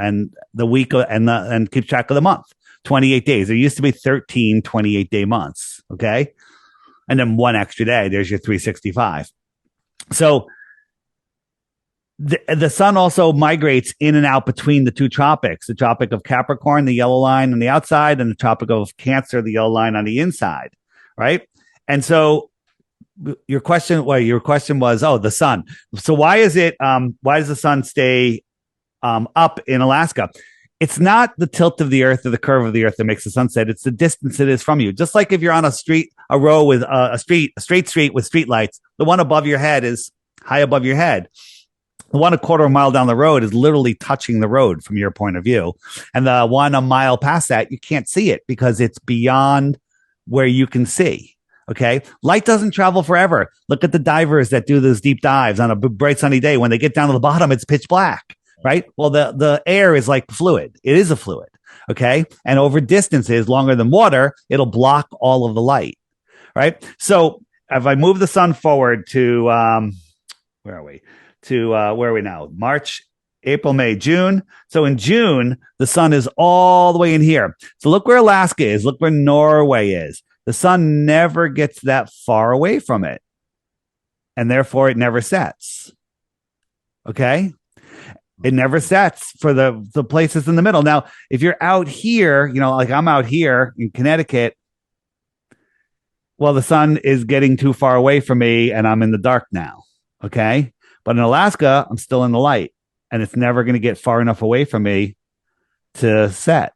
Speaker 3: the week and keeps track of the month. 28 days. There used to be 13 28-day months. Okay. And then one extra day. There's your 365. So the sun also migrates in and out between the two tropics, the Tropic of Capricorn, the yellow line on the outside, and the Tropic of Cancer, the yellow line on the inside. Right. And so your question was, the sun. So why does the sun stay up in Alaska? It's not the tilt of the Earth or the curve of the Earth that makes the sunset. It's the distance it is from you. Just like if you're on a row with a straight street with street lights, the one above your head is high above your head. The one a quarter of a mile down the road is literally touching the road from your point of view. And the one a mile past that, you can't see it because it's beyond where you can see. Okay. Light doesn't travel forever. Look at the divers that do those deep dives on a bright sunny day. When they get down to the bottom, it's pitch black. Right. Well, the air is like fluid. It is a fluid. Okay. And over distances longer than water, it'll block all of the light. Right. So if I move the sun forward to, where are we? Where are we now? March, April, May, June. So in June, the sun is all the way in here. So look where Alaska is. Look where Norway is. The sun never gets that far away from it. And therefore it never sets. Okay. It never sets for the places in the middle. Now, if you're out here, like I'm out here in Connecticut, well, the sun is getting too far away from me and I'm in the dark now. Okay. But in Alaska, I'm still in the light and it's never going to get far enough away from me to set.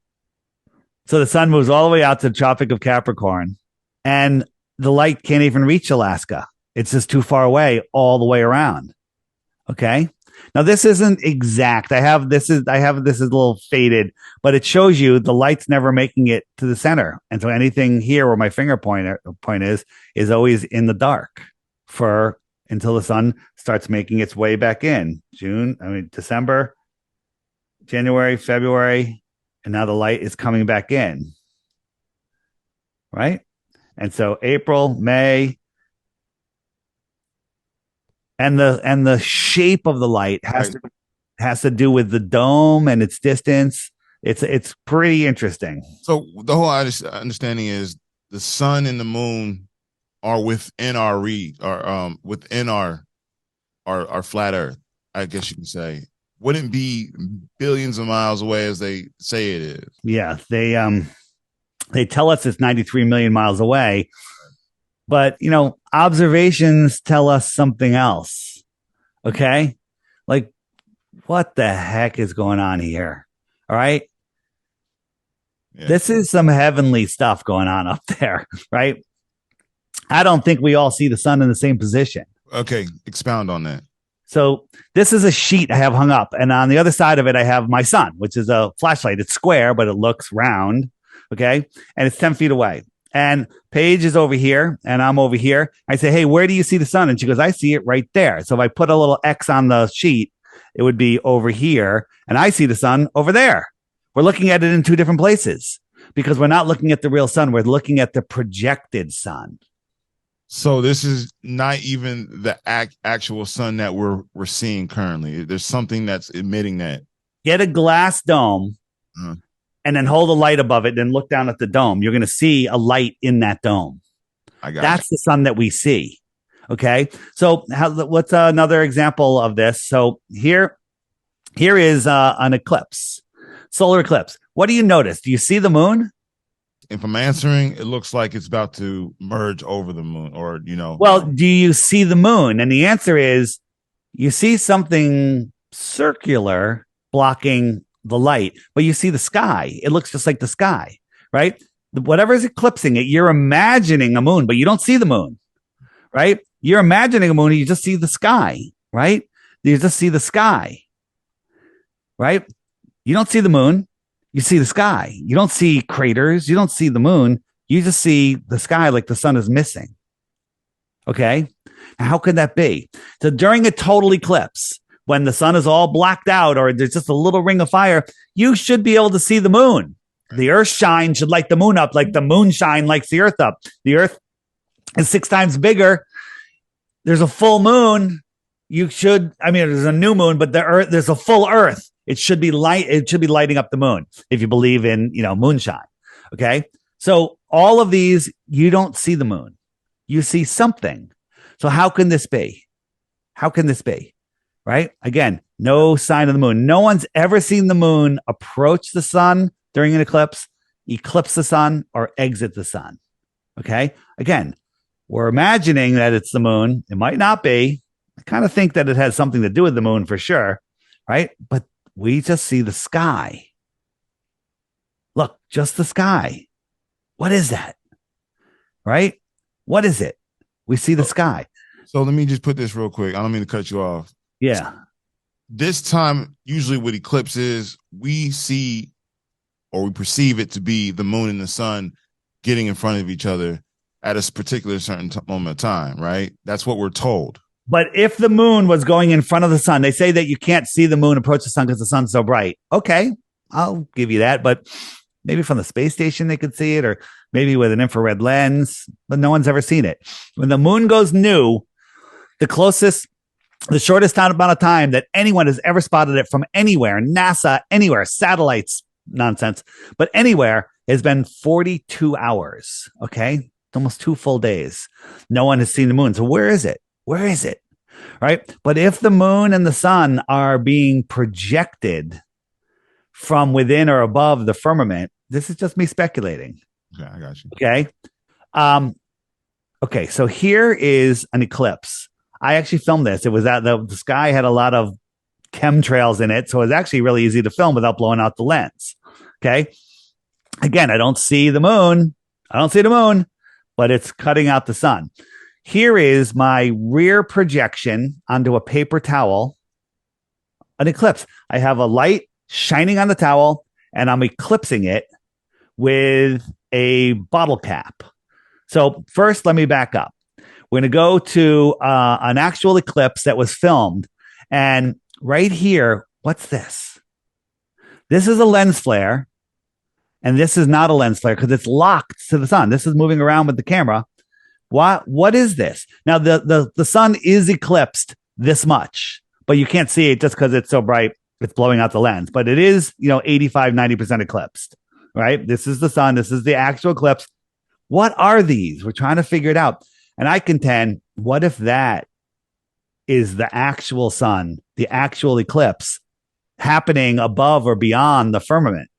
Speaker 3: So the sun moves all the way out to the Tropic of Capricorn and the light can't even reach Alaska. It's just too far away all the way around. Okay. Now this isn't exact. This is a little faded, but it shows you the light's never making it to the center. And so anything here where my finger point is always in the dark for until the sun starts making its way back in. December, January, February, and now the light is coming back in. Right? And so April, May, and the shape of the light
Speaker 2: Right.
Speaker 3: has to do with the dome and its distance. It's pretty interesting.
Speaker 2: So the whole understanding is the sun and the moon are within our within our flat Earth. I guess you can say wouldn't be billions of miles away as they say it is.
Speaker 3: Yeah, they tell us it's 93 million miles away, but observations tell us something else. Okay, like what the heck is going on here? All right. Yeah. This is some heavenly stuff going on up there, right? I don't think we all see the sun in the same position.
Speaker 2: Okay, expound on that.
Speaker 3: So this is a sheet I have hung up, and on the other side of it, I have my sun, which is a flashlight. It's square, but it looks round. Okay, and it's 10 feet away. And Paige is over here, and I'm over here. I say, "Hey, where do you see the sun?" And she goes, "I see it right there." So if I put a little X on the sheet, it would be over here, and I see the sun over there. We're looking at it in two different places because we're not looking at the real sun. We're looking at the projected sun.
Speaker 2: So this is not even the actual sun that we're seeing currently. There's something that's emitting that.
Speaker 3: Get a glass dome and then hold a light above it, then look down at the dome. You're going to see a light in that dome. That's the sun that we see. Okay. So what's another example of this? So here is an eclipse, solar eclipse. What do you notice? Do you see the moon?
Speaker 2: If I'm answering, it looks like it's about to merge over the moon, or
Speaker 3: Well, do you see the moon? And the answer is you see something circular blocking the light, but you see the sky. It looks just like the sky, right? Whatever is eclipsing it, you're imagining a moon, but you don't see the moon, right? You're imagining a moon, and you just see the sky, right? You just see the sky, right? You don't see the moon. You see the sky. You don't see craters. You don't see the moon. You just see the sky like the sun is missing. Okay. Now, how could that be? So during a total eclipse, when the sun is all blacked out or there's just a little ring of fire, you should be able to see the moon. The earth shine should light the moon up like the moon shine lights the earth up. The earth is 6 times bigger. There's a full moon. There's a new moon, but there's a full earth. It should be lighting up the moon if you believe in, moonshine. Okay. So all of these, you don't see the moon. You see something. So how can this be? How can this be? Right? Again, no sign of the moon. No one's ever seen the moon approach the sun during an eclipse, eclipse the sun, or exit the sun. Okay. Again, we're imagining that it's the moon. It might not be. I kind of think that it has something to do with the moon for sure. Right. But we just see the sky. Look, just the sky. What is that? Right? What is it? We see the sky.
Speaker 2: So let me just put this real quick. I don't mean to cut you off.
Speaker 3: Yeah.
Speaker 2: This time, usually with eclipses, we see or we perceive it to be the moon and the sun getting in front of each other at a particular certain moment of time, right? That's what we're told.
Speaker 3: But if the moon was going in front of the sun, they say that you can't see the moon approach the sun because the sun's so bright. Okay, I'll give you that. But maybe from the space station they could see it, or maybe with an infrared lens, but no one's ever seen it. When the moon goes new, the shortest amount of time that anyone has ever spotted it from anywhere, NASA, anywhere, satellites, nonsense, but anywhere, has been 42 hours. Okay, it's almost 2 full days. No one has seen the moon. So where is it? Where is it? Right. But if the moon and the sun are being projected from within or above the firmament, this is just me speculating.
Speaker 2: Okay, I got you.
Speaker 3: Okay. Okay. So here is an eclipse. I actually filmed this. It was that the sky had a lot of chemtrails in it. So it was actually really easy to film without blowing out the lens. Okay. Again, I don't see the moon. But it's cutting out the sun. Here is my rear projection onto a paper towel, an eclipse. I have a light shining on the towel, and I'm eclipsing it with a bottle cap. So first, let me back up. We're going to go to an actual eclipse that was filmed. And right here, what's this? This is a lens flare. And this is not a lens flare because it's locked to the sun. This is moving around with the camera. What is this? Now, the sun is eclipsed this much, but you can't see it just because it's so bright. It's blowing out the lens, but it is, 85, 90% eclipsed, right? This is the sun. This is the actual eclipse. What are these? We're trying to figure it out. And I contend, what if that is the actual sun, the actual eclipse happening above or beyond the firmament?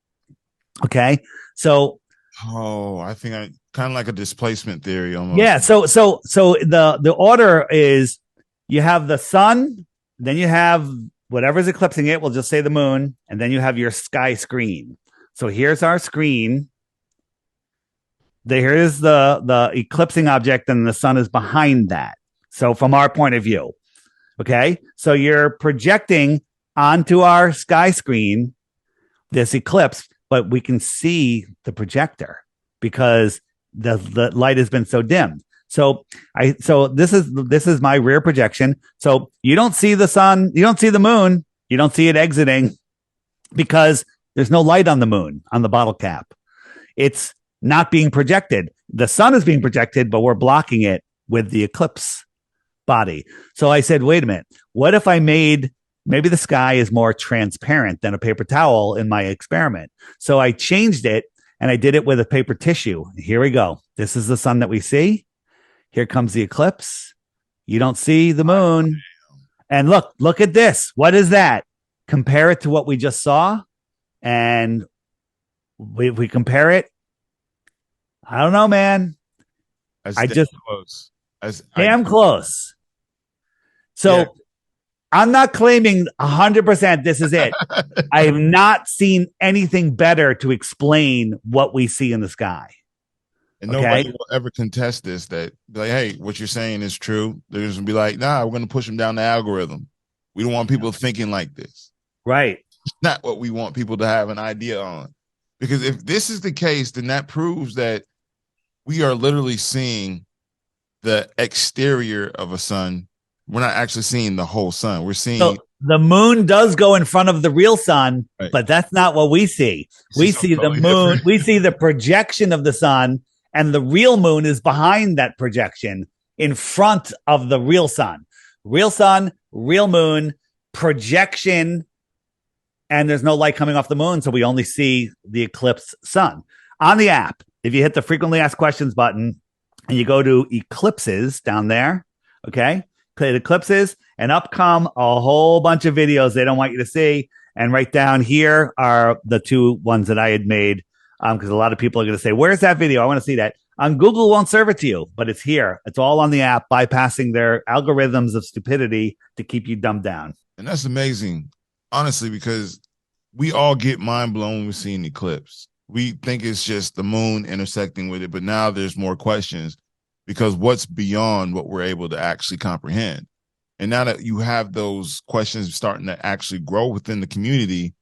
Speaker 3: Okay. So,
Speaker 2: I think I kind of like a displacement theory almost.
Speaker 3: yeah. So the order is you have the sun, then you have whatever's eclipsing it. We'll just say the moon, and then you have your sky screen. So here's our screen. Here's the eclipsing object, and the sun is behind that. So from our point of view, okay. So you're projecting onto our sky screen this eclipse, but we can see the projector because the light has been so dimmed. So this is my rear projection. So you don't see the sun, you don't see the moon, you don't see it exiting because there's no light on the moon on the bottle cap. It's not being projected. The sun is being projected, but we're blocking it with the eclipse body. So I said, wait a minute, what if I made maybe the sky is more transparent than a paper towel in my experiment? So I changed it and I did it with a paper tissue. Here we go. This is the sun that we see. Here comes the eclipse. You don't see the moon. And look at this. What is that? Compare it to what we just saw. And we compare it. I don't know, man. I just close. Damn close. So yeah. I'm not claiming 100% this is it. I have not seen anything better to explain what we see in the sky.
Speaker 2: And nobody will ever contest this, that like, hey, what you're saying is true. They're just gonna be like, nah, we're gonna push them down the algorithm. We don't want people thinking like this.
Speaker 3: Right.
Speaker 2: It's not what we want people to have an idea on. Because if this is the case, then that proves that we are literally seeing the exterior of a sun. We're not actually seeing the whole sun. We're seeing
Speaker 3: the moon does go in front of the real sun, right, but that's not what we see. We see the moon. Different. We see the projection of the sun, and the real moon is behind that projection in front of the real sun. Real sun, real moon, projection, and there's no light coming off the moon, so we only see the eclipsed sun. On the app, if you hit the frequently asked questions button and you go to eclipses down there, okay, click eclipses, and up come a whole bunch of videos they don't want you to see. And right down here are the two ones that I had made, because a lot of people are going to say, where's that video? I want to see that. Google won't serve it to you, but it's here. It's all on the app, bypassing their algorithms of stupidity to keep you dumbed down.
Speaker 2: And that's amazing, honestly, because we all get mind blown when we see an eclipse. We think it's just the moon intersecting with it, but now there's more questions because what's beyond what we're able to actually comprehend. And now that you have those questions starting to actually grow within the community,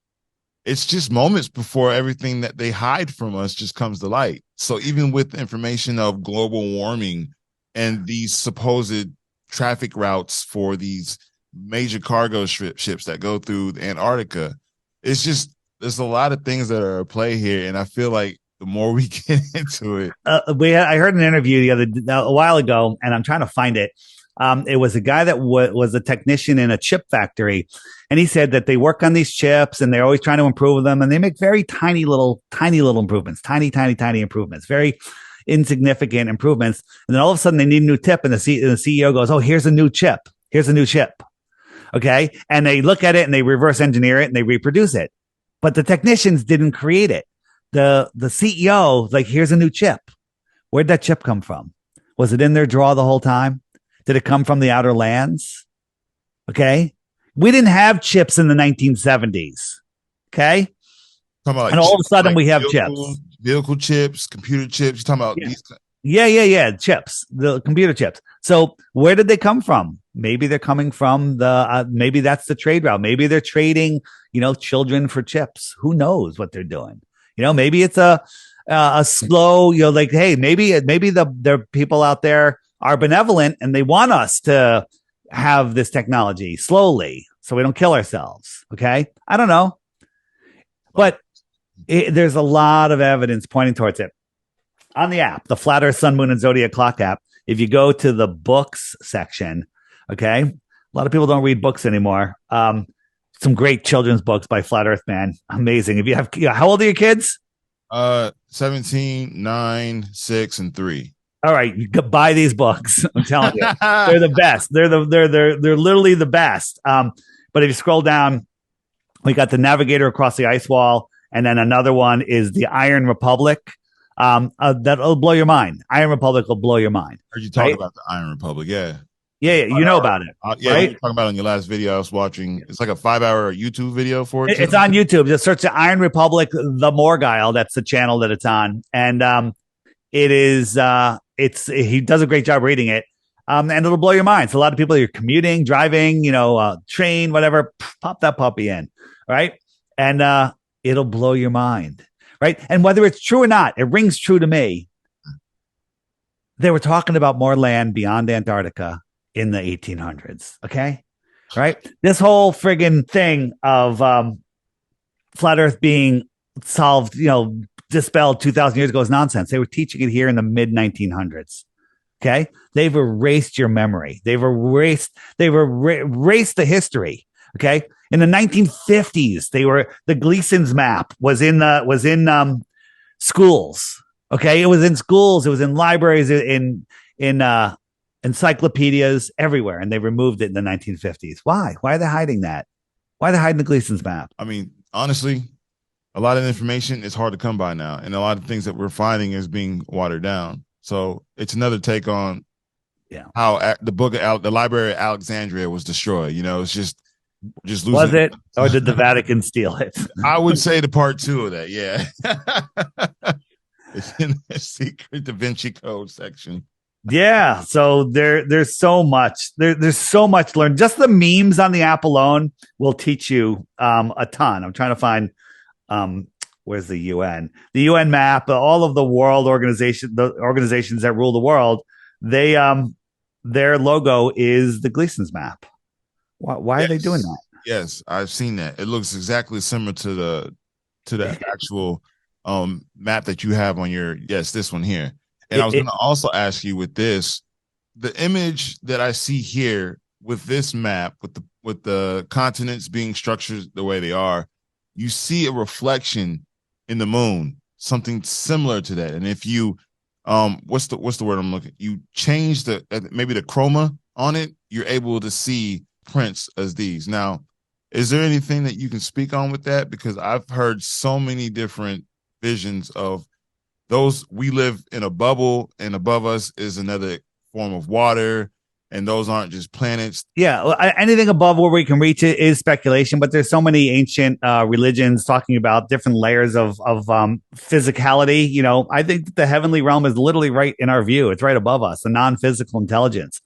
Speaker 2: it's just moments before everything that they hide from us just comes to light. So even with the information of global warming and these supposed traffic routes for these major cargo ships that go through Antarctica, it's just, there's a lot of things that are at play here. And I feel like the more we get into it.
Speaker 3: I heard an interview a while ago, and I'm trying to find it. It was a guy that was a technician in a chip factory. And he said that they work on these chips and they're always trying to improve them. And they make very tiny little improvements, tiny improvements, very insignificant improvements. And then all of a sudden they need a new tip. And the CEO goes, oh, here's a new chip. Here's a new chip. Okay. And they look at it and they reverse engineer it and they reproduce it. But the technicians didn't create it. The CEO, like, here's a new chip. Where'd that chip come from? Was it in their drawer the whole time? Did it come from the outer lands? Okay. We didn't have chips in the 1970s. Okay.
Speaker 2: Like
Speaker 3: and all of a sudden we have chips.
Speaker 2: Vehicle chips, computer chips. You're talking about these.
Speaker 3: Yeah. Chips, the computer chips. So where did they come from? Maybe they're coming from maybe that's the trade route. Maybe they're trading, children for chips. Who knows what they're doing? Maybe it's a slow, like, hey, maybe there are people out there are benevolent and they want us to have this technology slowly so we don't kill ourselves. Okay. I don't know. But there's a lot of evidence pointing towards it. On the app, the Flat Earth, Sun, Moon, and Zodiac Clock app, if you go to the books section, okay, a lot of people don't read books anymore. Some great children's books by Flat Earth Man. Amazing. If you have, how old are your kids?
Speaker 2: 17, 9, 6, and 3.
Speaker 3: All right, you could buy these books. I'm telling you, they're the best. They're literally the best. But if you scroll down, we got the Navigator Across the Ice Wall, and then another one is the Iron Republic. That'll blow your mind. Iron Republic will blow your mind.
Speaker 2: Heard you talk about the Iron Republic, yeah.
Speaker 3: Yeah, you know about it.
Speaker 2: Yeah, right? You were talking about it on your last video I was watching. It's like a 5-hour YouTube video for it.
Speaker 3: It's on YouTube. Just search the Iron Republic, the Morgile. That's the channel that it's on, and it is. He does a great job reading it, and it'll blow your mind. So a lot of people, you're commuting, driving, train, whatever, pop that puppy in, right? And it'll blow your mind, right? And whether it's true or not, it rings true to me. They were talking about more land beyond Antarctica in the 1800s. Okay. Right. This whole friggin' thing of flat Earth being solved, dispelled 2,000 years ago is nonsense. They were teaching it here in the mid 1900s. Okay. They've erased your memory. They've erased the history. Okay. In the 1950s, the Gleason's map was in schools. Okay. It was in schools. It was in libraries, in encyclopedias, everywhere, and they removed it in the 1950s. Why are they hiding that? Why are they hiding the Gleason's map?
Speaker 2: I mean, honestly, a lot of information is hard to come by now, and a lot of things that we're finding is being watered down. So it's another take on how the Library of Alexandria was destroyed. It's just losing.
Speaker 3: Was it, or did the Vatican steal it?
Speaker 2: I would say the part 2 of that. Yeah. It's in the secret Da Vinci Code section.
Speaker 3: Yeah, so there's so much. There's so much to learn. Just the memes on the app alone will teach you a ton. I'm trying to find where's the UN? The UN map, all of the world the organizations that rule the world, they their logo is the Gleason's map. Why are they doing that?
Speaker 2: Yes, I've seen that. It looks exactly similar to the actual map that you have on this one here. And I was going to also ask you with this, the image that I see here with this map, with the continents being structured the way they are, you see a reflection in the moon, something similar to that. And if you, what's the word I'm looking? You change maybe the chroma on it, you're able to see prints as these. Now, is there anything that you can speak on with that? Because I've heard so many different visions of those. We live in a bubble, and above us is another form of water, and those aren't just planets.
Speaker 3: Yeah, anything above where we can reach it is speculation, but there's so many ancient religions talking about different layers of physicality. I think the heavenly realm is literally right in our view. It's right above us, the non-physical intelligence.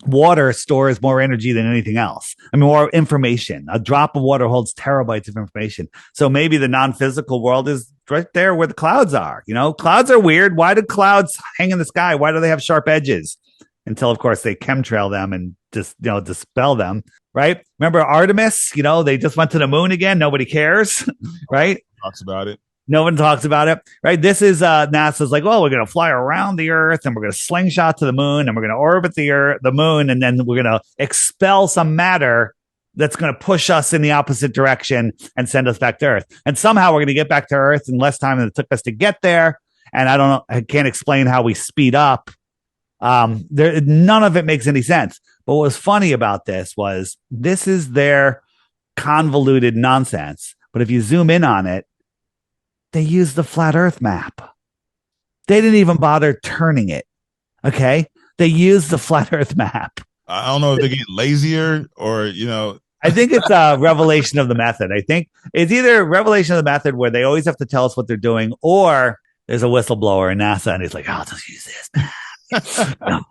Speaker 3: Water stores more energy than anything else. I mean, more information. A drop of water holds terabytes of information. So maybe the non-physical world is right there where the clouds are. Clouds are weird. Why do clouds hang in the sky? Why do they have sharp edges? Until, of course, they chemtrail them and just, dispel them. Right? Remember Artemis? They just went to the moon again. Nobody cares. Right?
Speaker 2: Talks about it.
Speaker 3: No one talks about it, right? This is NASA's like, well, we're going to fly around the Earth and we're going to slingshot to the moon and we're going to orbit the moon, and then we're going to expel some matter that's going to push us in the opposite direction and send us back to Earth. And somehow we're going to get back to Earth in less time than it took us to get there. And I can't explain how we speed up. None of it makes any sense. But what was funny about this is their convoluted nonsense. But if you zoom in on it, they used the flat Earth map. They didn't even bother turning it. Okay. They used the flat Earth map.
Speaker 2: I don't know if they're getting lazier or,
Speaker 3: I think it's a revelation of the method. I think it's either a revelation of the method where they always have to tell us what they're doing, or there's a whistleblower in NASA and he's like, I'll just use this map. No,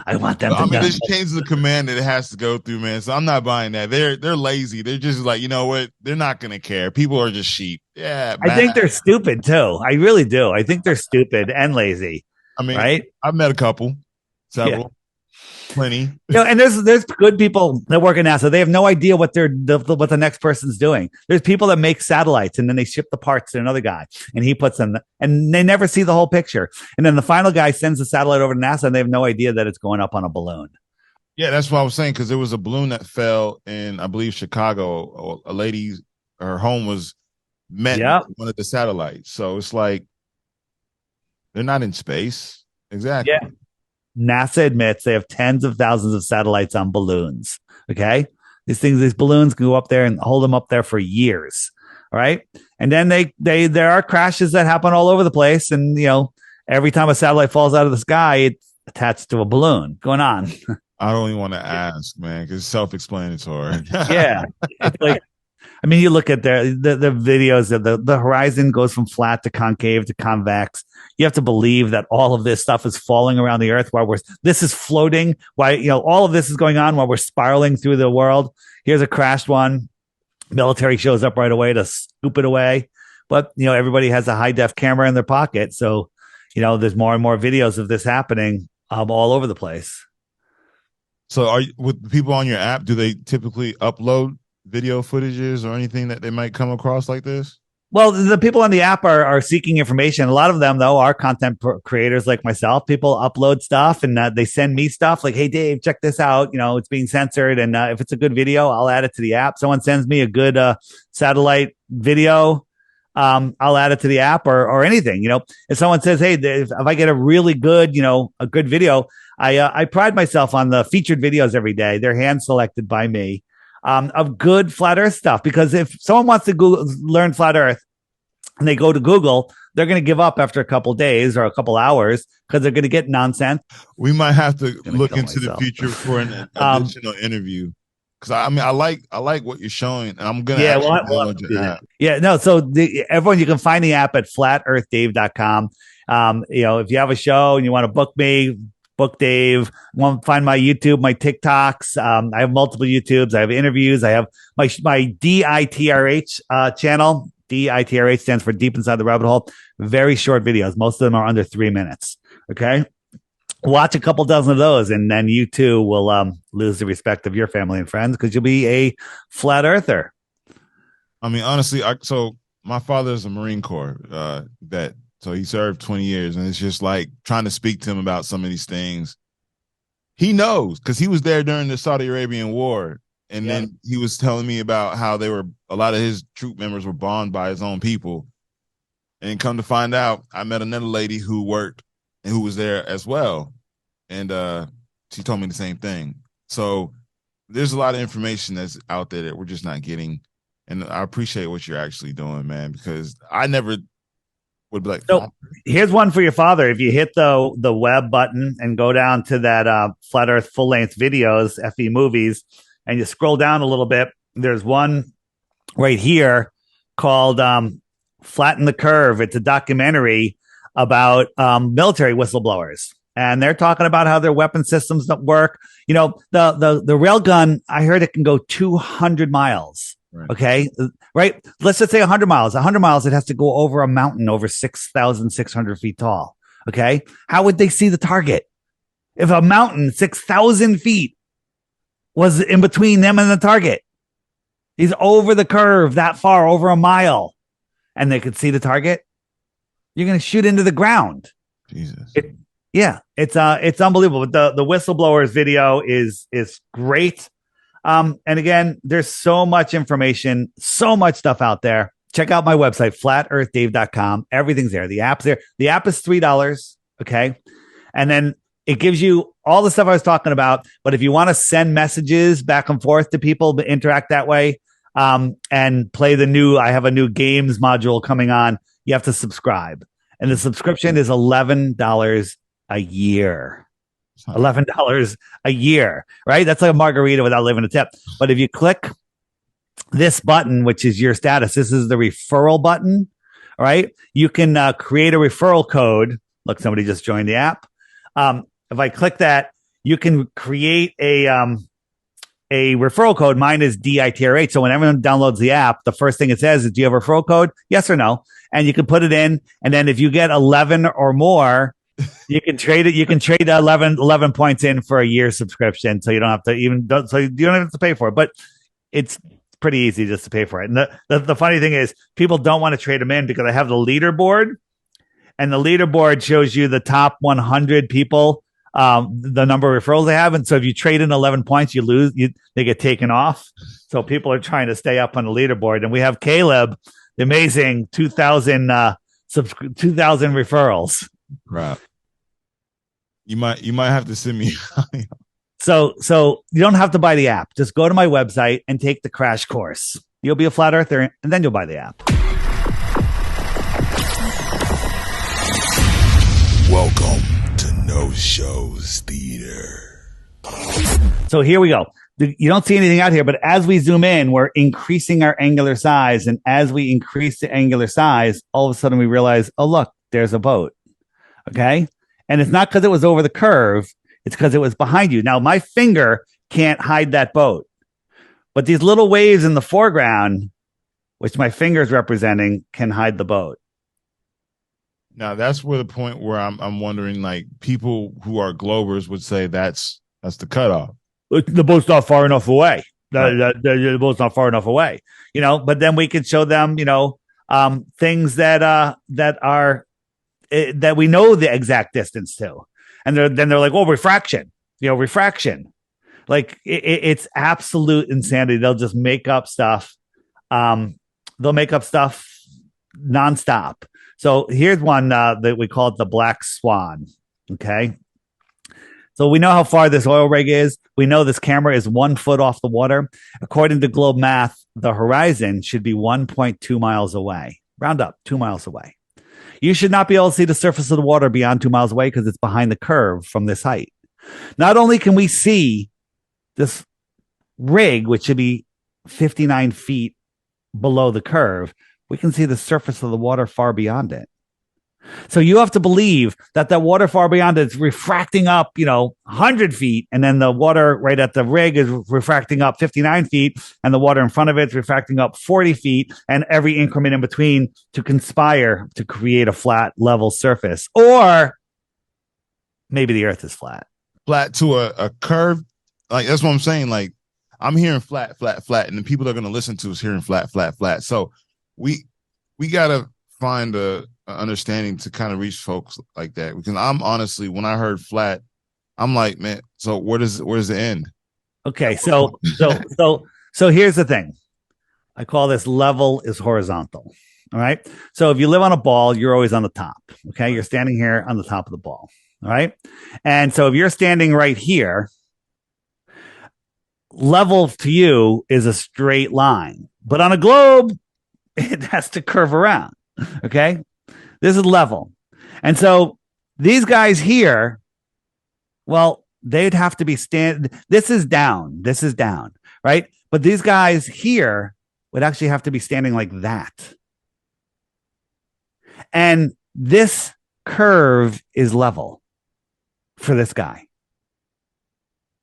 Speaker 3: I want them to know.
Speaker 2: This changes the command that it has to go through, man. So I'm not buying that. They're lazy. They're just like, you know what? They're not going to care. People are just sheep. Yeah.
Speaker 3: I think they're stupid too. I really do. I think they're stupid and lazy.
Speaker 2: I mean,
Speaker 3: right?
Speaker 2: I've met a couple.
Speaker 3: Yeah.
Speaker 2: Several, plenty.
Speaker 3: And there's good people that work at NASA. They have no idea what what the next person's doing. There's people that make satellites and then they ship the parts to another guy and he puts them and they never see the whole picture. And then the final guy sends the satellite over to NASA and they have no idea that it's going up on a balloon.
Speaker 2: Yeah, that's what I was saying because there was a balloon that fell in, I believe, Chicago. A lady, her home was met
Speaker 3: Yep.
Speaker 2: with one of the satellites. So it's like they're not in space. Exactly.
Speaker 3: Yeah. NASA admits they have tens of thousands of satellites on balloons. Okay. These balloons can go up there and hold them up there for years. All right. And then there are crashes that happen all over the place. And, every time a satellite falls out of the sky, it's attached to a balloon going on.
Speaker 2: I don't even want to ask, man, because it's self-explanatory.
Speaker 3: Yeah. It's like, you look at the videos of the horizon goes from flat to concave to convex. You have to believe that all of this stuff is falling around the earth while this is floating. Why, all of this is going on while we're spiraling through the world. Here's a crashed one. Military shows up right away to scoop it away. But, everybody has a high def camera in their pocket. So, there's more and more videos of this happening all over the place.
Speaker 2: So with people on your app, do they typically upload video footages or anything that they might come across like this?
Speaker 3: Well, the people on the app are seeking information. A lot of them, though, are content creators like myself. People upload stuff and they send me stuff like, hey, Dave, check this out. It's being censored. And if it's a good video, I'll add it to the app. Someone sends me a good satellite video. I'll add it to the app or anything. If someone says, hey, if I get a really good, a good video, I pride myself on the featured videos every day. They're hand selected by me. Of good flat earth stuff, because if someone wants to learn flat earth and they go to Google, they're going to give up after a couple of days or a couple hours because they're going to get nonsense.
Speaker 2: We might have to look into the future for an additional interview. Cause I like what you're showing and I'm going to download your app.
Speaker 3: Yeah, no. So everyone, you can find the app at flatearthdave.com. If you have a show and you want to book me, book Dave. Want to find my YouTube, my TikToks. I have multiple YouTubes. I have interviews. I have my DITRH channel. DITRH stands for Deep Inside the Rabbit Hole. Very short videos. Most of them are under 3 minutes. Okay. Watch a couple dozen of those, and then you too will lose the respect of your family and friends because you'll be a flat earther.
Speaker 2: Honestly, so my father is a Marine Corps vet. So he served 20 years, and it's just like trying to speak to him about some of these things. He knows because he was there during the Saudi Arabian War, and then he was telling me about how a lot of his troop members were bombed by his own people. And come to find out, I met another lady who worked and who was there as well, and she told me the same thing. So there's a lot of information that's out there that we're just not getting, and I appreciate what you're actually doing, man, because I never would be like,
Speaker 3: so here's one for your father. If you hit the web button and go down to that Flat Earth full length videos, FE movies, and you scroll down a little bit, there's one right here called Flatten the Curve. It's a documentary about military whistleblowers. And they're talking about how their weapon systems don't work. The rail gun, I heard it can go 200 miles. Right. Okay. Right. Let's just say 100 miles. 100 miles, it has to go over a mountain over 6,600 feet tall. Okay. How would they see the target? If a mountain 6,000 feet was in between them and the target, he's over the curve that far, over a mile, and they could see the target. You're going to shoot into the ground.
Speaker 2: Jesus.
Speaker 3: It's unbelievable. But the whistleblowers video is great. And again, there's so much information, so much stuff out there. Check out my website, flatearthdave.com. Everything's there. The app's there. The app is $3. Okay. And then it gives you all the stuff I was talking about. But if you want to send messages back and forth to people, to interact that way, and play I have a new games module coming on. You have to subscribe. And the subscription is $11 a year. $11 a year, right? That's like a margarita without leaving a tip. But if you click this button, which is your status, this is the referral button, right? You can create a referral code. Look, somebody just joined the app. If I click that, you can create a referral code. Mine is DITRH. So when everyone downloads the app, the first thing it says is, do you have a referral code? Yes or no? And you can put it in. And then if you get 11 or more, You can trade it. You can trade 11 points in for a year subscription, so you don't have to so you don't have to pay for it. But it's pretty easy just to pay for it. And the funny thing is, people don't want to trade them in because I have the leaderboard, and the leaderboard shows you the top 100 people, the number of referrals they have. And so if you trade in 11 points, you lose. They get taken off. So people are trying to stay up on the leaderboard. And we have Caleb, the amazing 2,000 referrals.
Speaker 2: Right. You might have to send me.
Speaker 3: So you don't have to buy the app. Just go to my website and take the crash course. You'll be a flat earther, and then you'll buy the app.
Speaker 2: Welcome to Knosho's Theater.
Speaker 3: So here we go. You don't see anything out here, but as we zoom in, we're increasing our angular size. And as we increase the angular size, all of a sudden we realize, oh, look, there's a boat. Okay. And it's not because it was over the curve. It's because it was behind you. Now, my finger can't hide that boat. But these little waves in the foreground, which my finger is representing, can hide the boat.
Speaker 2: Now, that's where the point where I'm wondering, like, people who are globers would say that's the cutoff.
Speaker 3: The boat's not far enough away. The boat's not far enough away. But then we can show them, things that are that we know the exact distance to. And they're like, oh, refraction. Like it's absolute insanity. They'll just make up stuff. They'll make up stuff nonstop. So here's one that we call it the Black Swan. Okay. So we know how far this oil rig is. We know this camera is 1 foot off the water. According to Globe Math, the horizon should be 1.2 miles away. Round up, 2 miles away. You should not be able to see the surface of the water beyond 2 miles away because it's behind the curve from this height. Not only can we see this rig, which should be 59 feet below the curve, we can see the surface of the water far beyond it. So you have to believe that water far beyond it is refracting up, 100 feet, and then the water right at the rig is refracting up 59 feet, and the water in front of it is refracting up 40 feet, and every increment in between to conspire to create a flat, level surface. Or maybe the Earth is flat.
Speaker 2: Flat to a curve. Like, that's what I'm saying. Like, I'm hearing flat, flat, flat, and the people that are going to listen to us hearing flat, flat, flat. So we got to find a understanding to kind of reach folks like that, because I'm honestly, when I heard flat, I'm like, man, so where does it end? Okay,
Speaker 3: so here's the thing. I call this level is horizontal. All right. So if you live on a ball, you're always on the top. Okay. You're standing here on the top of the ball. All right. And so if you're standing right here, level to you is a straight line, but on a globe, it has to curve around. Okay. This is level. And so these guys here, well, they'd have to be this is down, right? But these guys here would actually have to be standing like that. And this curve is level for this guy.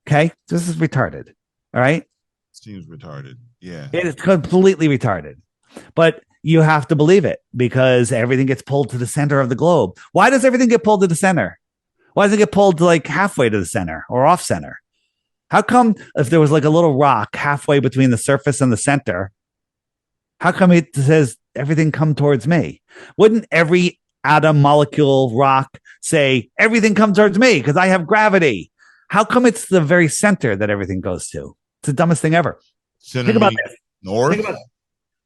Speaker 3: Okay? This is retarded. All right?
Speaker 2: Seems retarded. Yeah.
Speaker 3: It is completely retarded. But you have to believe it because everything gets pulled to the center of the globe. Why does everything get pulled to the center? Why does it get pulled to like halfway to the center or off center? How come if there was like a little rock halfway between the surface and the center, how come it says everything come towards me? Wouldn't every atom, molecule, rock say everything come towards me because I have gravity? How come it's the very center that everything goes to? It's the dumbest thing ever. Think about this.
Speaker 2: North?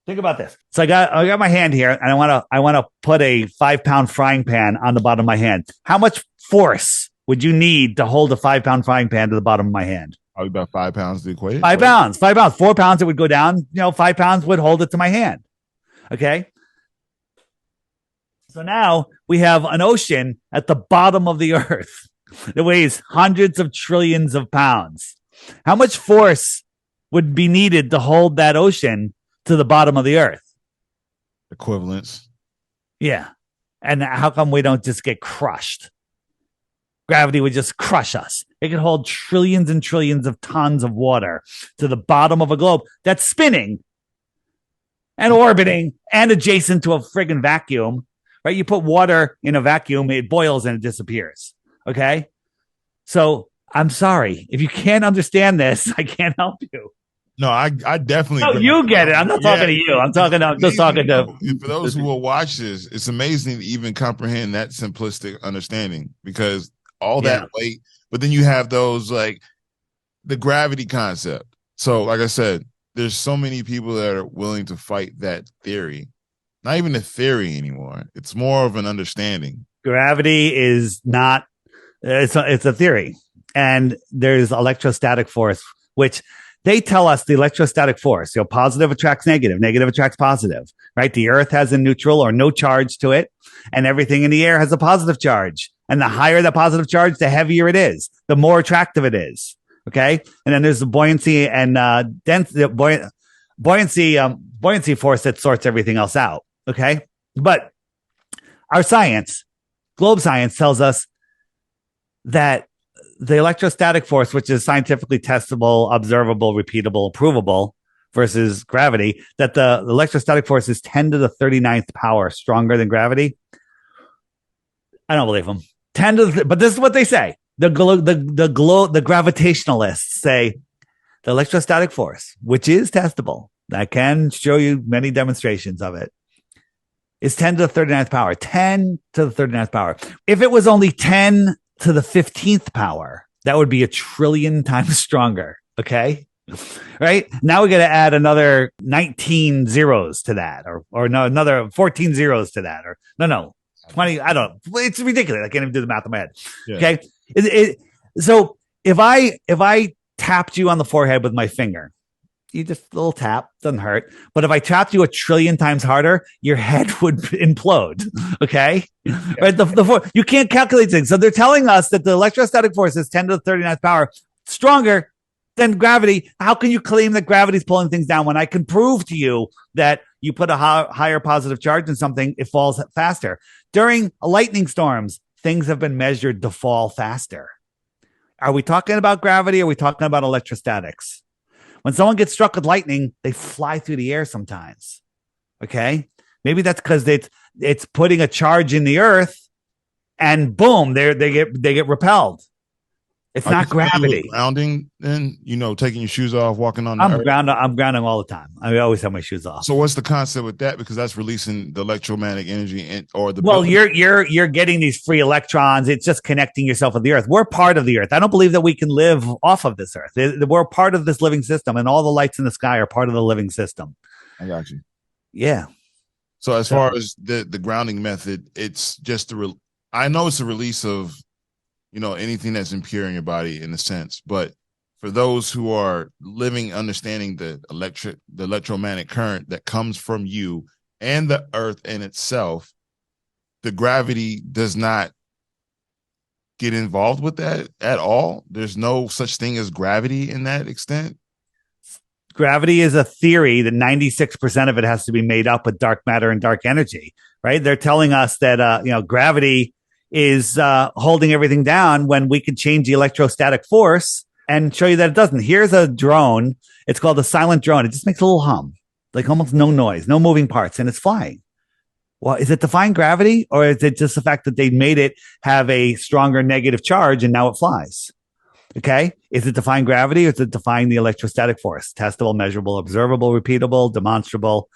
Speaker 3: Think about this. So I got my hand here, and I want to put a 5-pound frying pan on the bottom of my hand. How much force would you need to hold a 5-pound frying pan to the bottom of my hand?
Speaker 2: Probably about 5 pounds to equate.
Speaker 3: 5 pounds. 5 pounds. 4 pounds, it would go down. 5 pounds would hold it to my hand. Okay. So now we have an ocean at the bottom of the earth that weighs hundreds of trillions of pounds. How much force would be needed to hold that ocean to the bottom of the earth?
Speaker 2: Equivalence.
Speaker 3: Yeah. And how come we don't just get crushed? Gravity would just crush us. It could hold trillions and trillions of tons of water to the bottom of a globe that's spinning and orbiting and adjacent to a friggin' vacuum right? You put water in a vacuum, it boils and it disappears. Okay. So I'm sorry. If you can't understand this, I can't help you.
Speaker 2: No, I definitely
Speaker 3: No,
Speaker 2: agree.
Speaker 3: you get it. I'm not talking to you. I'm just talking to.
Speaker 2: For those who will watch this, it's amazing to even comprehend that simplistic understanding because all that weight, but then you have those like the gravity concept. So, like I said, there's so many people that are willing to fight that theory. Not even a theory anymore. It's more of an understanding.
Speaker 3: Gravity is not. It's a theory, and there's electrostatic force, which they tell us the electrostatic force. Positive attracts negative, negative attracts positive. Right? The Earth has a neutral or no charge to it, and everything in the air has a positive charge. And the higher the positive charge, the heavier it is, the more attractive it is. Okay, and then there's the buoyancy and buoyancy force that sorts everything else out. Okay, but our science, globe science, tells us that the electrostatic force, which is scientifically testable, observable, repeatable, provable, versus gravity, that the electrostatic force is 10 to the 39th power stronger than gravity. I don't believe them. 10 to the, but this is what they say. The gravitationalists say the electrostatic force, which is testable, I can show you many demonstrations of it, is 10 to the 39th power. 10 to the 39th power. If it was only 10 to the 15th power, that would be a trillion times stronger. Okay. Right now we got to add another 19 zeros to that, or no, another 14 zeros to that, or no, 20. I don't know. It's ridiculous. I can't even do the math in my head. Yeah. Okay. So if I tapped you on the forehead with my finger, you just a little tap, doesn't hurt. But if I tapped you a trillion times harder, your head would implode. Okay. Yeah. Right. You can't calculate things. So they're telling us that the electrostatic force is 10 to the 39th power stronger than gravity. How can you claim that gravity is pulling things down when I can prove to you that you put a higher positive charge in something, it falls faster? During lightning storms, things have been measured to fall faster. Are we talking about gravity? Or are we talking about electrostatics? When someone gets struck with lightning, they fly through the air sometimes. Okay. Maybe that's because it's putting a charge in the earth and boom, they get repelled. It's not gravity.
Speaker 2: Grounding, then taking your shoes off, walking on the
Speaker 3: earth. I'm grounding all the time. I always have my shoes off.
Speaker 2: So what's the concept with that? Because that's releasing the electromagnetic energy,
Speaker 3: Well, you're getting these free electrons. It's just connecting yourself with the earth. We're part of the earth. I don't believe that we can live off of this earth. We're part of this living system, and all the lights in the sky are part of the living system.
Speaker 2: I got you.
Speaker 3: Yeah.
Speaker 2: So as far as the grounding method, it's just I know it's a release of anything that's impure in your body in a sense, but for those who are living, understanding the electromagnetic current that comes from you and the earth in itself, the gravity does not get involved with that at all. There's no such thing as gravity in that extent.
Speaker 3: Gravity is a theory that 96% of it has to be made up with dark matter and dark energy, right? They're telling us that, gravity is holding everything down when we could change the electrostatic force and show you that it doesn't. Here's a drone. It's called a silent drone. It just makes a little hum, like almost no noise, no moving parts, and it's flying. Well, is it defying gravity, or is it just the fact that they made it have a stronger negative charge and now it flies? Okay. Is it defying gravity, or is it defying the electrostatic force? Testable, measurable, observable, repeatable, demonstrable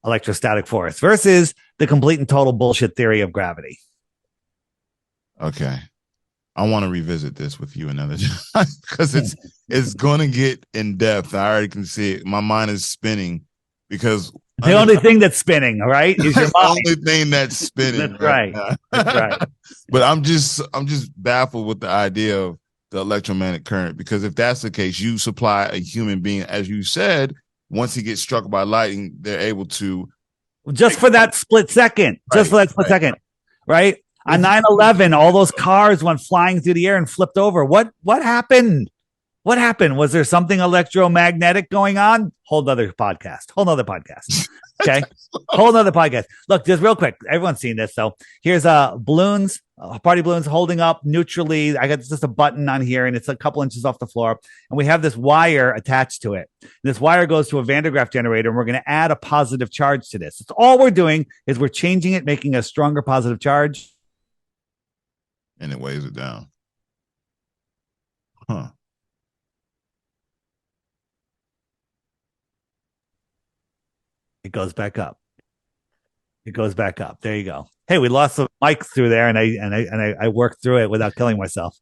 Speaker 3: electrostatic force versus the complete and total bullshit theory of gravity.
Speaker 2: Okay. I want to revisit this with you another time because it's going to get in depth. I already can see it. My mind is spinning because
Speaker 3: the only thing that's spinning, all right, is your mind.
Speaker 2: The only thing that's spinning.
Speaker 3: That's right. That's right.
Speaker 2: But I'm just baffled with the idea of the electromagnetic current, because if that's the case, you supply a human being, as you said, once he gets struck by lightning, they're able to
Speaker 3: just for that split second, right? On 9/11, all those cars went flying through the air and flipped over. What happened? What happened? Was there something electromagnetic going on? Whole nother podcast. Okay. Whole nother podcast. Look, just real quick. Everyone's seen this. So here's balloons, party balloons holding up neutrally. I got just a button on here and it's a couple inches off the floor. And we have this wire attached to it. This wire goes to a Van de Graaff generator and we're going to add a positive charge to this. It's all we're doing is we're changing it, making a stronger positive charge.
Speaker 2: And it weighs it down. Huh.
Speaker 3: It goes back up. There you go. Hey, we lost the mic through there, and I worked through it without killing myself.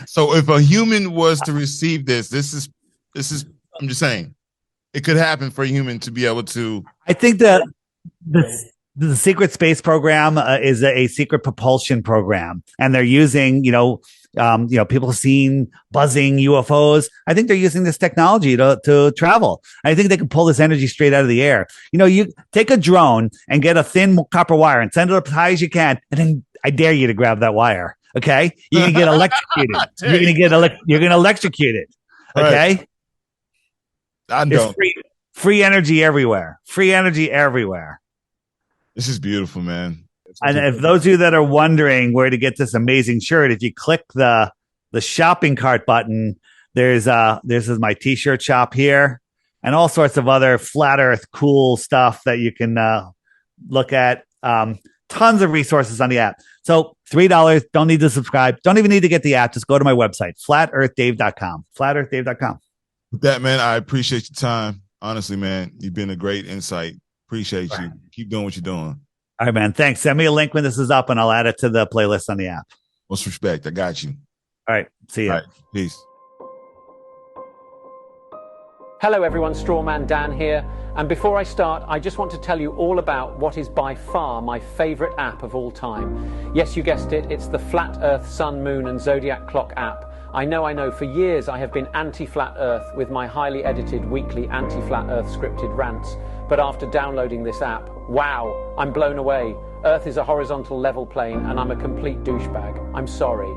Speaker 2: So, if a human was to receive this is I'm just saying, it could happen for a human to be able to.
Speaker 3: I think that the secret space program is a secret propulsion program, and they're using people seen buzzing UFOs. I think they're using this technology to travel. I think they can pull this energy straight out of the air. You take a drone and get a thin copper wire and send it up as high as you can, and then I dare you to grab that wire. Okay, you're gonna get electrocuted. You're gonna electrocute it. Okay, right.
Speaker 2: I know.
Speaker 3: Free energy everywhere.
Speaker 2: This is beautiful, man.
Speaker 3: And if those of you that are wondering where to get this amazing shirt, if you click the shopping cart button, this is my t-shirt shop here and all sorts of other flat earth cool stuff that you can look at. Tons of resources on the app. So $3, don't need to subscribe. Don't even need to get the app. Just go to my website, flatearthdave.com. Flatearthdave.com.
Speaker 2: With that, man, I appreciate your time. Honestly, man, you've been a great insight. Appreciate you. Keep doing what you're doing.
Speaker 3: All right, man. Thanks. Send me a link when this is up and I'll add it to the playlist on the app.
Speaker 2: Most respect. I got you.
Speaker 3: All right. See you.
Speaker 2: All right. Peace.
Speaker 1: Hello, everyone. Strawman Dan here. And before I start, I just want to tell you all about what is by far my favorite app of all time. Yes, you guessed it. It's the Flat Earth, Sun, Moon and Zodiac Clock app. I know. For years, I have been anti-Flat Earth with my highly edited weekly anti-Flat Earth scripted rants. But after downloading this app, wow, I'm blown away. Earth is a horizontal level plane and I'm a complete douchebag. I'm sorry.